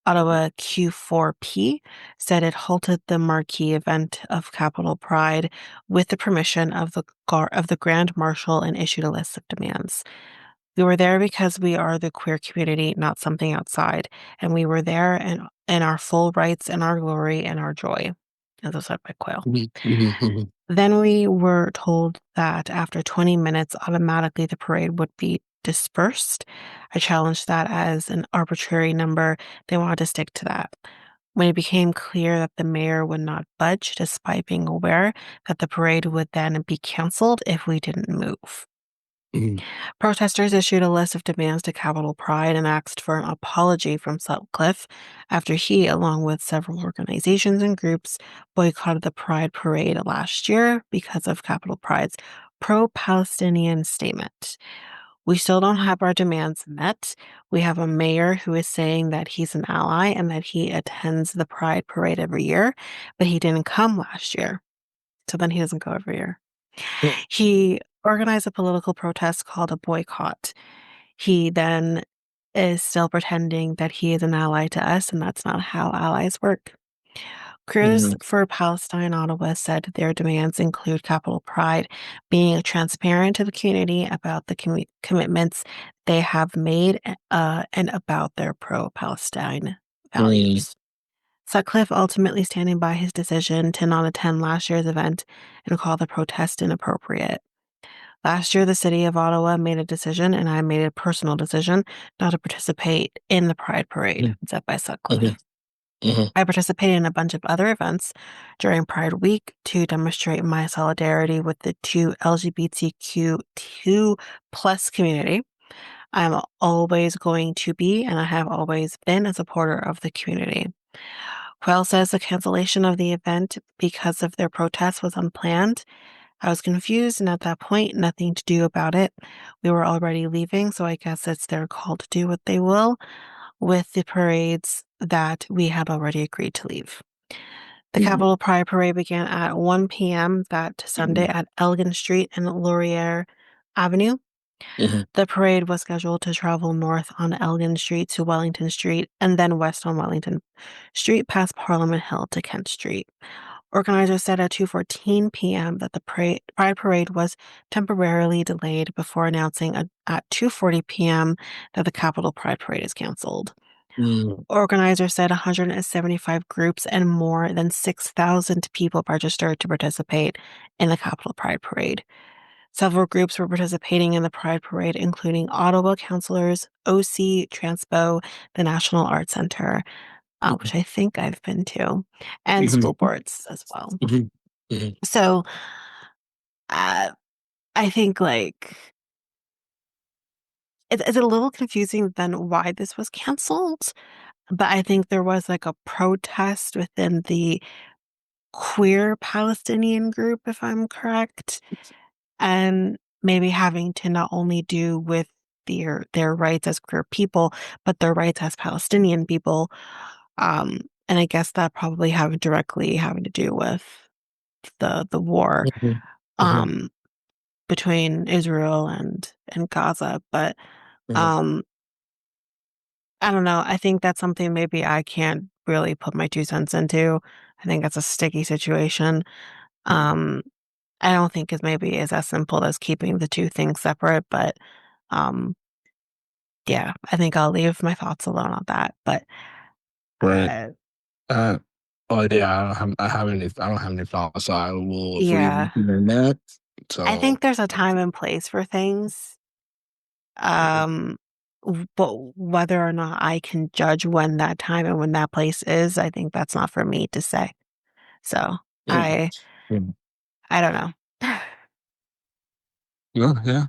Ottawa Q4P, said it halted the marquee event of Capitol Pride with the permission of the Grand Marshal and issued a list of demands. We were there because we are the queer community, not something outside, and we were there in our full rights and our glory and our joy, as was said by Quayle. mhm, mhm, mhm, Then we were told that after 20 minutes, automatically the parade would be dispersed. I challenged that as an arbitrary number. They wanted to stick to that. When it became clear that the mayor would not budge, despite being aware that the parade would then be canceled if we didn't move. mhm, Protesters issued a list of demands to Capitol Pride and asked for an apology from Sutcliffe after he, along with several organizations and groups, boycotted the Pride Parade last year because of Capitol Pride's pro Palestinian statement. We still don't have our demands met. We have a mayor who is saying that he's an ally and that he attends the Pride Parade every year, but he didn't come last year. So then he doesn't go every year. He organized a political protest called a boycott. He then is still pretending that he is an ally to us, and that's not how allies work. Crews mhm, for Palestine Ottawa said their demands include Capitol Pride being transparent to the community about the commitments they have made and about their pro Palestine mhm, values. Sutcliffe ultimately standing by his decision to not attend last year's event and call the protest inappropriate. Last year, the city of Ottawa made a decision, and I made a personal decision not to participate in the Pride Parade, mhm, said by mhm, Sutcliffe. mhm, I participated in a bunch of other events during Pride Week to demonstrate my solidarity with the two LGBTQ2 plus community. I'm always going to be, and I have always been, a supporter of the community. Quayle says the cancellation of the event because of their protest was unplanned. I was confused, and at that point, nothing to do about it. We were already leaving, so I guess it's their call to do what they will with the parades that we had already agreed to leave. The mhm, Capitol Pride Parade began at 1 p.m. that Sunday mhm, at Elgin Street and Laurier Avenue. mhm, The parade was scheduled to travel north on Elgin Street to Wellington Street and then west on Wellington Street past Parliament Hill to Kent Street. Organizers said at 2:14 p.m. that the Pride Parade was temporarily delayed before announcing at 2:40 p.m. that the Capitol Pride Parade is canceled. mhm, Organizers said 175 groups and more than 6,000 people registered to participate in the Capitol Pride Parade. Several groups were participating in the Pride Parade, including Ottawa councillors, OC, Transpo, the National Arts Center, which I think I've been to, and school mhm, boards as well. mhm, mhm, So uh, I think like it's a little confusing then why this was canceled, but I think there was like a protest within the queer Palestinian group, if I'm correct, and maybe having to not only do with their rights as queer people, but their rights as Palestinian people. Um, and I guess that probably directly having to do with the war mhm, mhm, um, between Israel and Gaza. But Mhm. Um, I don't know. I think that's something maybe I can't really put my 2 cents into. I think that's a sticky situation. Um, I don't think it maybe is as simple as keeping the two things separate, but um, yeah, I think I'll leave my thoughts alone on that. But Right. uh, Uh, oh yeah, I don't have any thoughts. So I will agree with yeah, you on that. I So think there's a time and place for things. Um, but whether or not I can judge when that time and when that place is, I think that's not for me to say. So yeah. Yeah. I don't know. Yeah, yeah.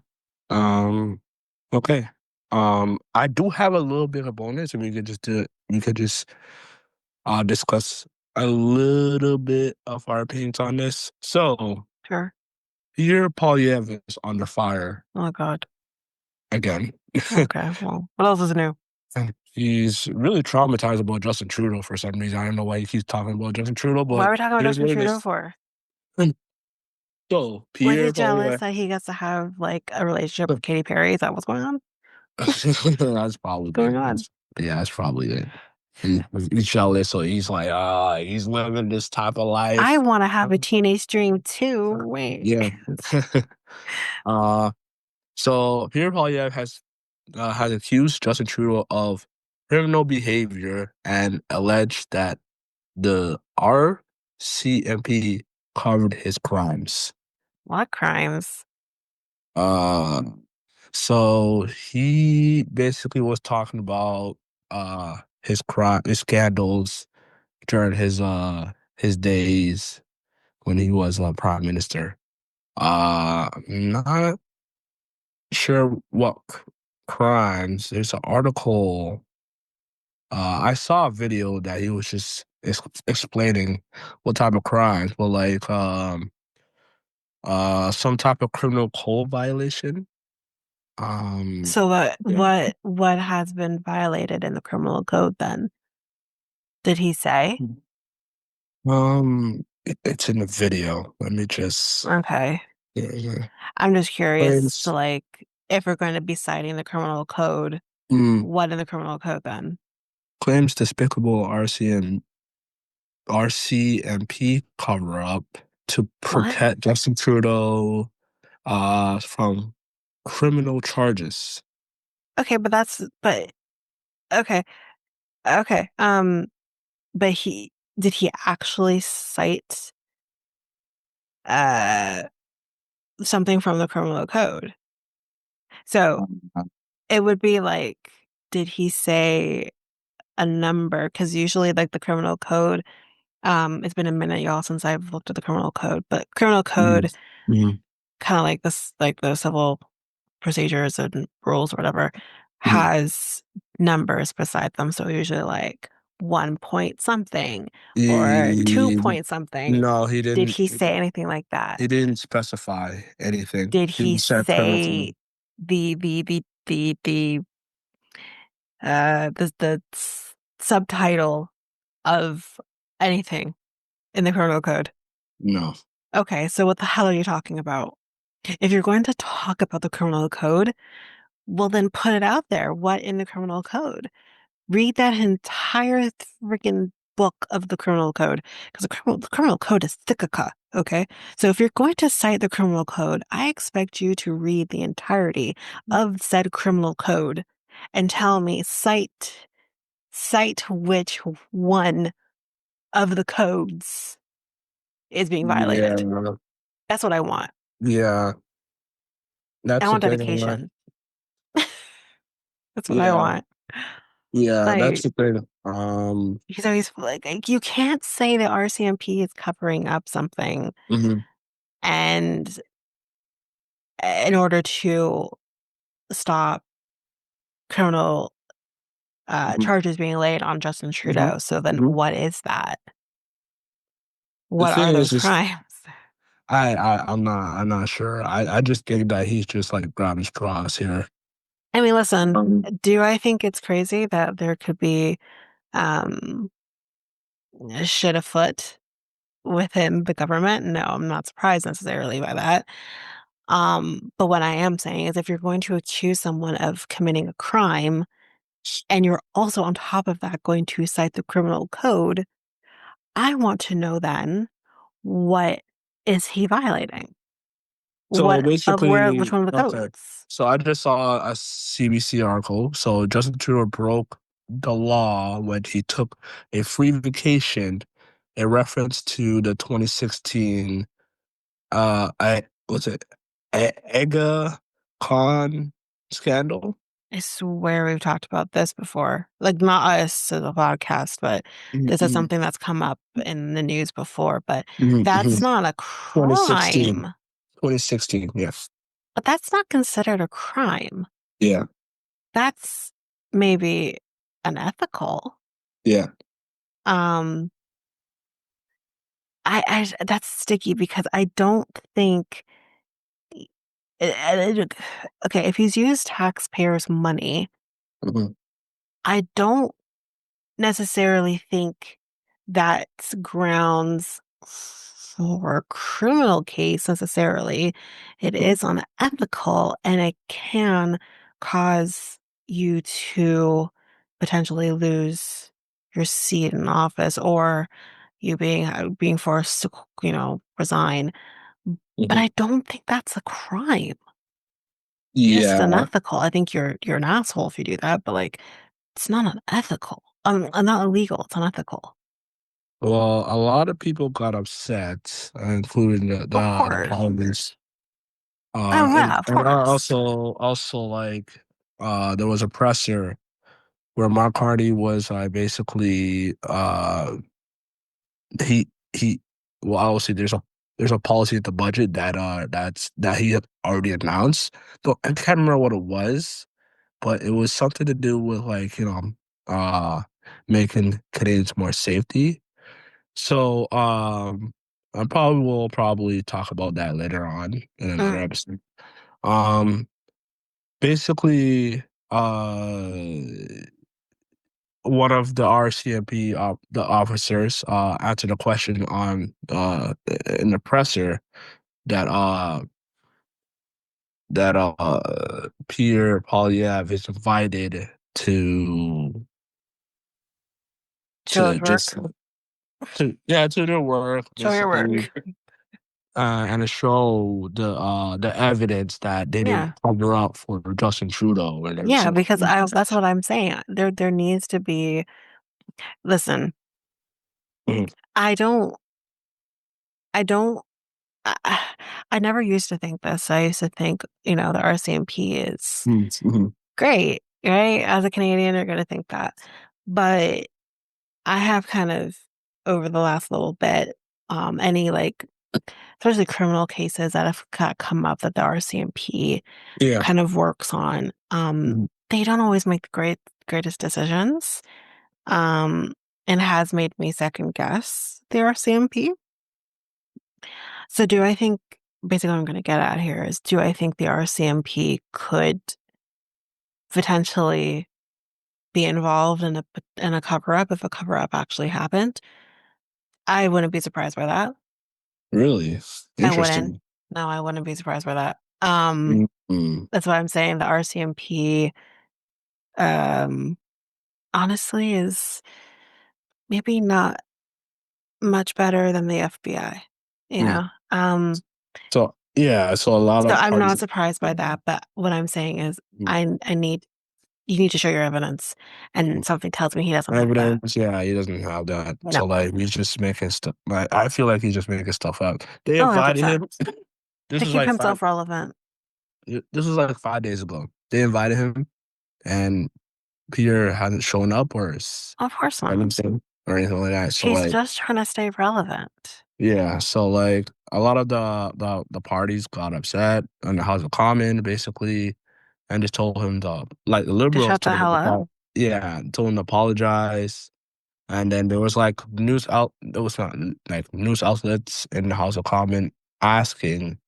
Okay. I do have a little bit of bonus, and we could just discuss a little bit of our opinions on this. So Sure. here, Polyev is under fire Oh God. again. Okay. Well, what else is new? And he's really traumatized about Justin Trudeau for some reason. I don't know why he keeps talking about Justin Trudeau, Why but are we talking about it is Justin what it Trudeau is. for? And so Like Pierre he's jealous Polyev, that he gets to have like a relationship with Katy Perry. Is that what's going on? that's probably Going it. on? Yeah, that's probably it. He's jealous, so he's like, he's living this type of I life. want to have a teenage dream too. Wait. Yeah. uh, so Pierre Polyev has accused Justin Trudeau of criminal behavior and alleged that the RCMP covered his crimes. What crimes? Uh, so he basically was talking about his scandals during his days when he was prime minister. Not sure what crimes. There's an article. I saw a video that he was just explaining what type of crimes, but like some type of criminal code violation. Um, So what yeah. what what has been violated in the criminal code then? Did he say? It's in the video. Let me just Okay. yeah, yeah. I'm just curious to Claims, like if we're going to be citing the criminal code, mm, what in the criminal code then? claims despicable RCMP cover up to What? protect Justin Trudeau from criminal charges. Okay, but okay. Okay. But he did he actually cite uh something from the criminal code? So Um, it would be like, did he say a number? Because usually like the criminal code, it's been a minute, y'all, since I've looked at the criminal code, but criminal mm, code, mm, kind of like this, like the civil procedures and rules or whatever, mm. has numbers beside them. So usually like 1 point something or two He, point something. no, Did he say anything like that? he didn't specify anything. Did He he said criminal. say the subtitle of anything in the criminal code? No. Okay, so what the hell are you talking about? If you're going to talk about the criminal code, well, then put it out there. What in the criminal code? Read that entire freaking book of the criminal code because the criminal code is thickaka. Okay, so if you're going to cite the criminal code, I expect you to read the entirety of said criminal code and tell me cite which one of the codes is being Yeah. violated. That's what I want. Yeah. I That's the want thing. dedication. That's what I Yeah. want. Yeah. That's Like, the thing. he's always like, you can't say the RCMP is covering up something Mhm, and in order to stop criminal mhm, charges being laid on Justin mhm, Trudeau. So then mhm. what is that? The What thing are those is crimes? I'm not sure. I just think that he's just like grabbing straws here. I mean, listen, Um, do I think it's crazy that there could be um, shit afoot within the government? No, I'm not surprised necessarily by that. But what I am saying is if you're going to accuse someone of committing a crime and you're also on top of that going to cite the criminal code, I want to know then what is he violating? So What of where which basically, one of the okay. codes? So I just saw a CBC article. So Justin Trudeau broke the law when he took a free vacation in reference to the 2016 I what's it Ega Khan scandal. I swear we've talked about this before. Like not us as a podcast, but this is Mm-hmm, something that's come up in the news before, but mm-hmm. that's not a 2016. crime. 2016, yes. But that's not considered a crime. Yeah, That's maybe unethical. yeah. Um, that's sticky because I don't think okay, if he's used taxpayers' money, Hmm. I don't necessarily think that's grounds for a criminal case necessarily. It is unethical and it can cause you to potentially lose your seat in office or you being forced to, resign. But Hmm. I don't think that's a crime. Just Yeah. unethical. I think you're an asshole if you do that, but like it's not unethical. Not illegal. It's unethical. Well, a lot of people got upset, including Of the course. parliaments. Oh And yeah, of and course. also like there was a presser where Mark Hardy was basically he well obviously there's a policy at the budget that that he had already announced. So I can't remember what it was, but it was something to do with like uh making Canadians more safety. So I probably will probably talk about that later on in another Mm, episode. Um basically one of the RCMP the officers answered a question on in the presser that Pierre Polyev is invited to show his just work. to their work Show your basically, work. and to show the evidence that they didn't Yeah. cover up for Justin Trudeau and every Yeah, single because thing. that's what I'm saying. There needs to be listen, Mhm, I don't I don't I, I never used to think this. I used to think, the RCMP is mhm, mhm. great, right? As a Canadian, you're gonna think that. But I have kind of over the last little bit, any like especially criminal cases that have come up that the RCMP Yeah. kind of works on. Mhm. They don't always make the greatest decisions. Um, and has made me second guess the RCMP. So do I think basically what I'm going to get at here is do I think the RCMP could potentially be involved in a cover up if a cover up actually happened? I wouldn't be surprised by that. Really I wouldn't. interesting. No, I wouldn't be surprised by that. Mhm. That's why I'm saying the RCMP um honestly is maybe not much better than the FBI, you Mm. know? Um, So yeah, so a lot so of I'm parties. not surprised by that, but what I'm saying is Mm. I need you need to show your evidence, and something tells me he doesn't have that. Evidence, yeah, he doesn't have that. No. So like he's just making stuff. Like I feel like he's just making stuff up. They Oh, invited 100%. him. This To was keep like five. himself relevant. This was like 5 days ago. They invited him, and Peter hasn't shown up Of course or not. anything or anything like that. So He's like just trying to stay relevant. yeah, so like a lot of the parties got upset in the House of Commons basically, and just told him to like the To liberals shut the told him hell to up. yeah, told him to apologize. And then there was like there was not like news outlets in the House of Commons asking,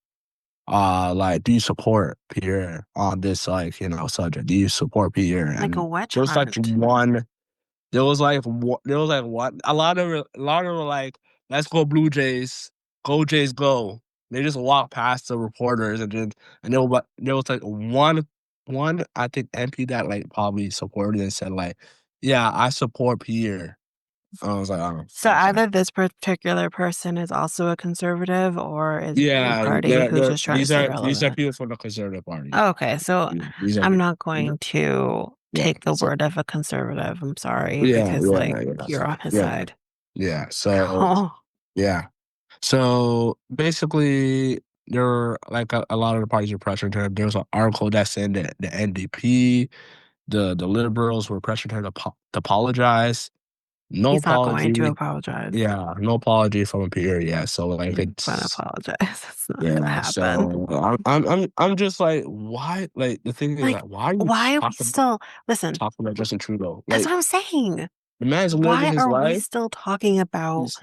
like, do you support Pierre on this like, subject? Do you support Pierre? Like a And witch there was like hunt. one, there was like one, a lot of them were like, let's go Blue Jays, go Jays, go. They just walk past the reporters and there was like one I think MP that like probably supported and said like, yeah, I support Pierre. I was like, oh, So okay. either this particular person is also a conservative or is Green Yeah, Party who's just trying to stay these are relevant. people from the Conservative Party. Okay, so These are I'm people. not going to Yeah. take the So word of a conservative. I'm sorry, yeah, because yeah, like yeah, you're on his yeah, side. yeah. So Oh, yeah. So basically, there were like a lot of the parties were pressuring her. There was an article that said that the NDP, the liberals were pressuring her to apologize. No he's not going to apology. apologize. Yeah, no apology from a peer. Yeah, so like He's gonna it's apologize. It's not gonna yeah. happen. So I'm just like, why? Like the thing is Like, like, why are you why are we still listen, talking about Justin Trudeau? that's Like what I'm saying. the man's living Why his are we life. still talking about He's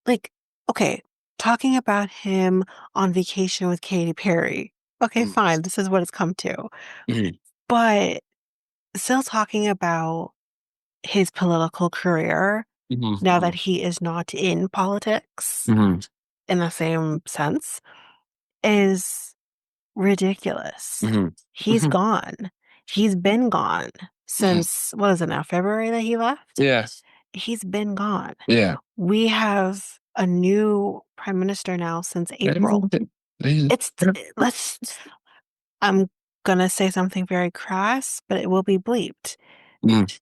like, okay, talking about him on vacation with Katy Perry. Okay, mm, fine. This is what it's come to. mhm, But still talking about his political career mhm, now that mhm, he is not in politics mhm, in the same sense is ridiculous. mhm, He's mhm. gone. He's been gone Mhm. since, what is it now, February that he left? Yeah, He's been gone. yeah. We have a new prime minister now since April. Everyone they It's, let's, I'm gonna say something very crass, but it will be bleeped. mm,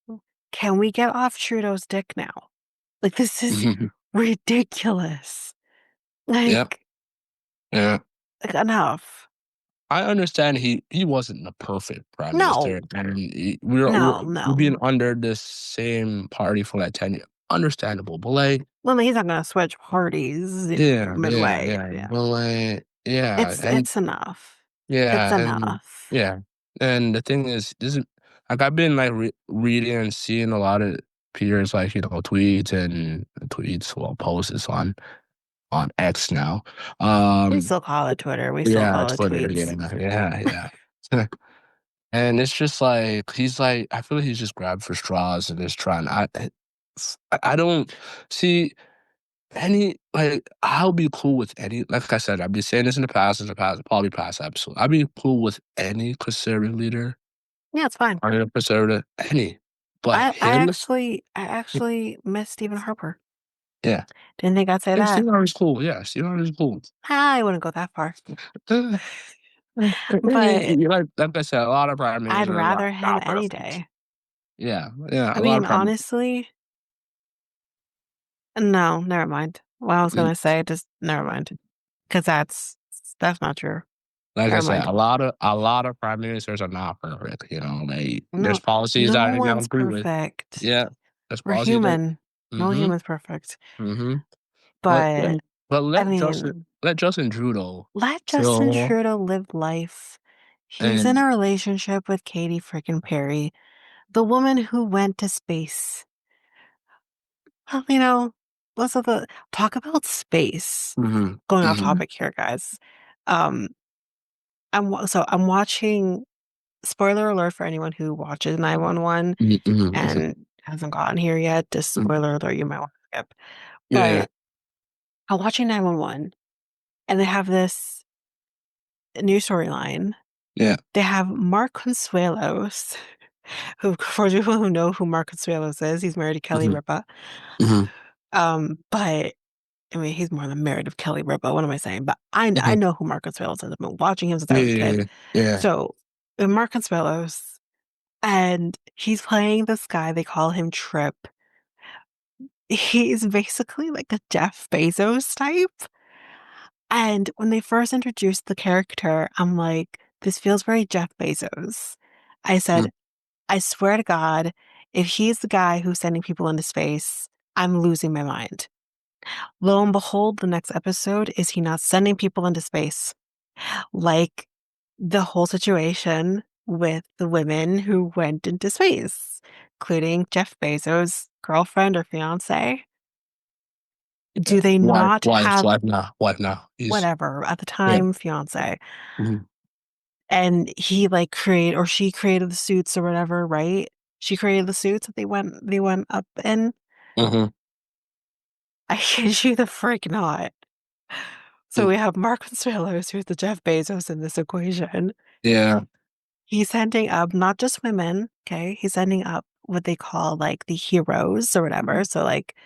Can we get off Trudeau's dick now? Like, this is mhm. ridiculous. Yep, Like, yeah. enough. I understand he wasn't the perfect prime No, minister, and no, we're no. being under the same party for like 10 years. Understandable, but like, Well, he's not gonna switch parties yeah, yeah, midway. yeah, Yeah. but like, yeah, and It's enough. It's yeah, and enough. yeah, and the thing is, this is like I've been like reading and seeing a lot of peers like tweets, well, posts on X now. We still call it Twitter. We still Yeah, call it Twitter. tweets. Yeah. And it's just like he's like I feel like he's just grabbed for straws and is trying. I don't see any like I'll be cool with any. Like I said, I've been saying this in the past, probably past episode. I'd be cool with any conservative leader, Yeah, it's fine. any conservative, any. But I him, I actually miss Stephen Harper. yeah, Didn't think I'd say yeah, that. Steve Harvey's cool. Yeah, Steve Harvey's cool. I wouldn't go that far. But You like I said, a lot of prime I'd ministers are rather him not any perfect. day. Yeah, yeah, I a lot of mean, prime. honestly, no, never mind. What I was gonna say, just never mind. Because that's not true. Like I Never said, mind. a lot of prime ministers are not perfect. You know, No, there's policies no that I don't one's agree with. perfect. Yeah, there's We're policies that. human. No Mm-hmm. human's perfect. Mm-hmm. But But but I mean, let Justin Trudeau let Justin feel Trudeau live life. He's in and a relationship with Katy freaking Perry, the woman who went to space. Well, let's talk about space. mm-hmm, Going off mm-hmm, topic here, guys. Um, I'm watching. Spoiler alert for anyone who watches 911 mm-hmm, and hasn't gotten here yet. Just mm-hmm. spoiler alert, you might want to skip. Yeah, But I'm watching 911, and they have this new storyline. yeah. They have Mark Consuelos, who, for people who know who Mark Consuelos is, he's married to Kelly Mm-hmm, Ripa. mm-hmm, But I mean, he's more than married to Kelly Ripa. What am I saying? But I mm-hmm. know who Mark Consuelos is. I've been watching him since I Yeah, was a yeah, kid. yeah, yeah. So, Mark Consuelos, and he's playing this guy. They call him Trip. He's basically like a Jeff Bezos type. And when they first introduced the character, I'm like, this feels very Jeff Bezos. I Mm-hmm. said, I swear to God, if he's the guy who's sending people into space, I'm losing my mind. Lo and behold, the next episode is he not sending people into space. Like the whole situation with the women who went into space, including Jeff Bezos' girlfriend or fiance. Do they not have Wife now. He's whatever at the yeah. time fiance? Mm-hmm, And he like or she created the suits or whatever, right? She created the suits that they went up in. mm-hmm. I kid you the frick not. So we have Mark Consuelos, who's the Jeff Bezos in this equation. Yeah. He's sending up not just women, okay? He's sending up what they call like the heroes or whatever. So like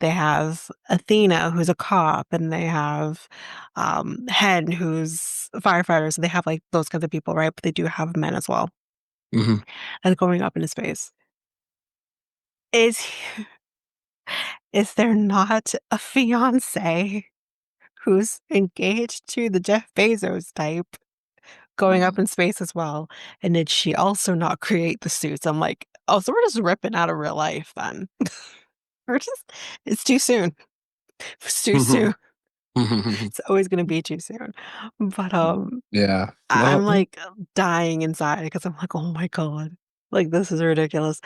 they have Athena, who's a cop, and they have Hen, who's a firefighter. So they have like those kinds of people, right? But they do have men as well. Hmm. And going up into space. Is he- is there not a fiance who's engaged to the Jeff Bezos type going up in space as well? And did she also not create the suits? I'm like, oh, so we're just ripping out of real life then. We're just, it's too soon. It's too soon. It's always gonna be too soon. But Yeah. I'm like dying inside because I'm like, oh my God. Like this is ridiculous.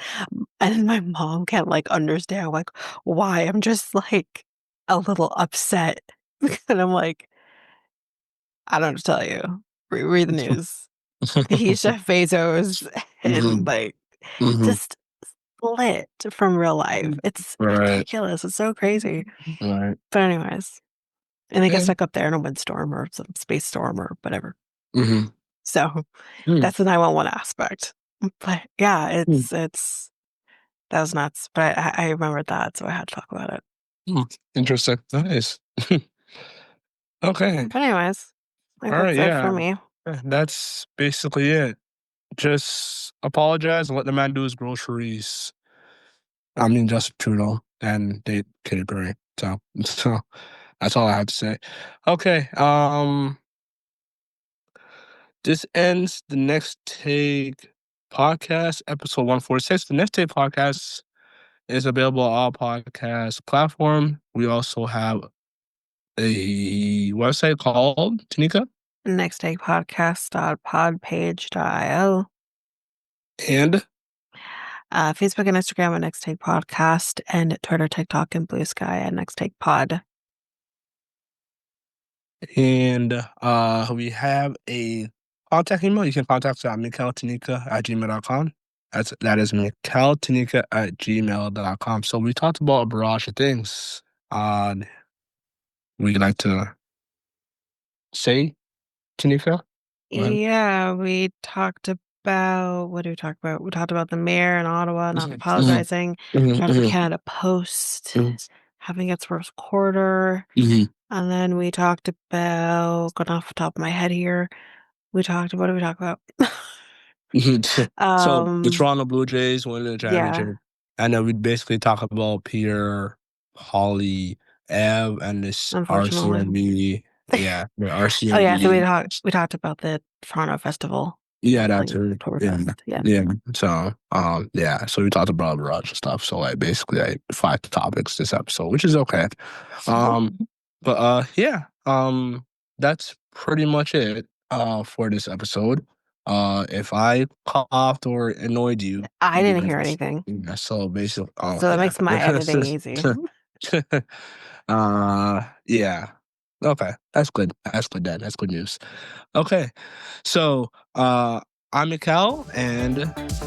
And then my mom can't like understand like why I'm just like a little upset. And I'm like, I don't know what to tell you. Read the news. He's Jeff Bezos and Hmm. like Hmm. just split from real life. It's Right. ridiculous. It's so crazy. Right. But anyways, and they get Yeah. stuck up there in a windstorm or some space storm or whatever. Hmm. So Mm. that's the 911 aspect. But yeah, Mm. it's that was nuts. But I remembered that, so I had to talk about it. Mm. Interesting. Nice. Okay. But anyways, I think All right. that's it for Yeah. me. That's basically it. Just apologize and let the man do his groceries. I mean, Justin Trudeau and date Katy Perry. So that's all I have to say. Okay. This ends the Next Take podcast, episode 146. The Next Take podcast is available on all podcast platform. We also have a website called Tanika Nexttakepodcast.podpage.io. and Facebook and Instagram at Next Take Podcast and Twitter, TikTok, and Blue Sky at Next Take Pod. we have a contact email. You can contact us at mikeltanika@gmail.com. That is mikeltanika@gmail.com. So we talked about a barrage of things. We'd like to say, Tanika? Go ahead. Yeah, we talked about what did we talk about? We talked about the mayor in Ottawa not Mhm, mhm, apologizing. We mhm, talked about mhm, Canada Post mhm, having its worst quarter. mhm, And then we talked about, going off the top of my head here, we talked, what did we talk about? mhm. So the um, Toronto Blue Jays win the yeah, championship. And then we basically talk about Peter, Holly, Ev, and this unfortunately. RCMB. Yeah, the Oh yeah, so RCMB. we talked about the Toronto Festival, Yeah, that like too. Yeah, Oktoberfest. Yeah. yeah. So, yeah. So we talked about a bunch of stuff. So like basically like 5 topics this episode, which is okay. Um, but yeah. That's pretty much it. For this episode. If I coughed or annoyed you, I you didn't can hear just anything. yeah. So basically, oh So that yeah. makes my editing easy. Yeah. Okay, that's good. That's good. Then that's good news. Okay. So, I'm Mikal, And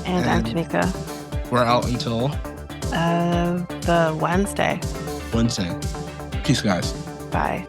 I'm and Tanika. we're out until The Wednesday. Wednesday. Peace, guys. Bye.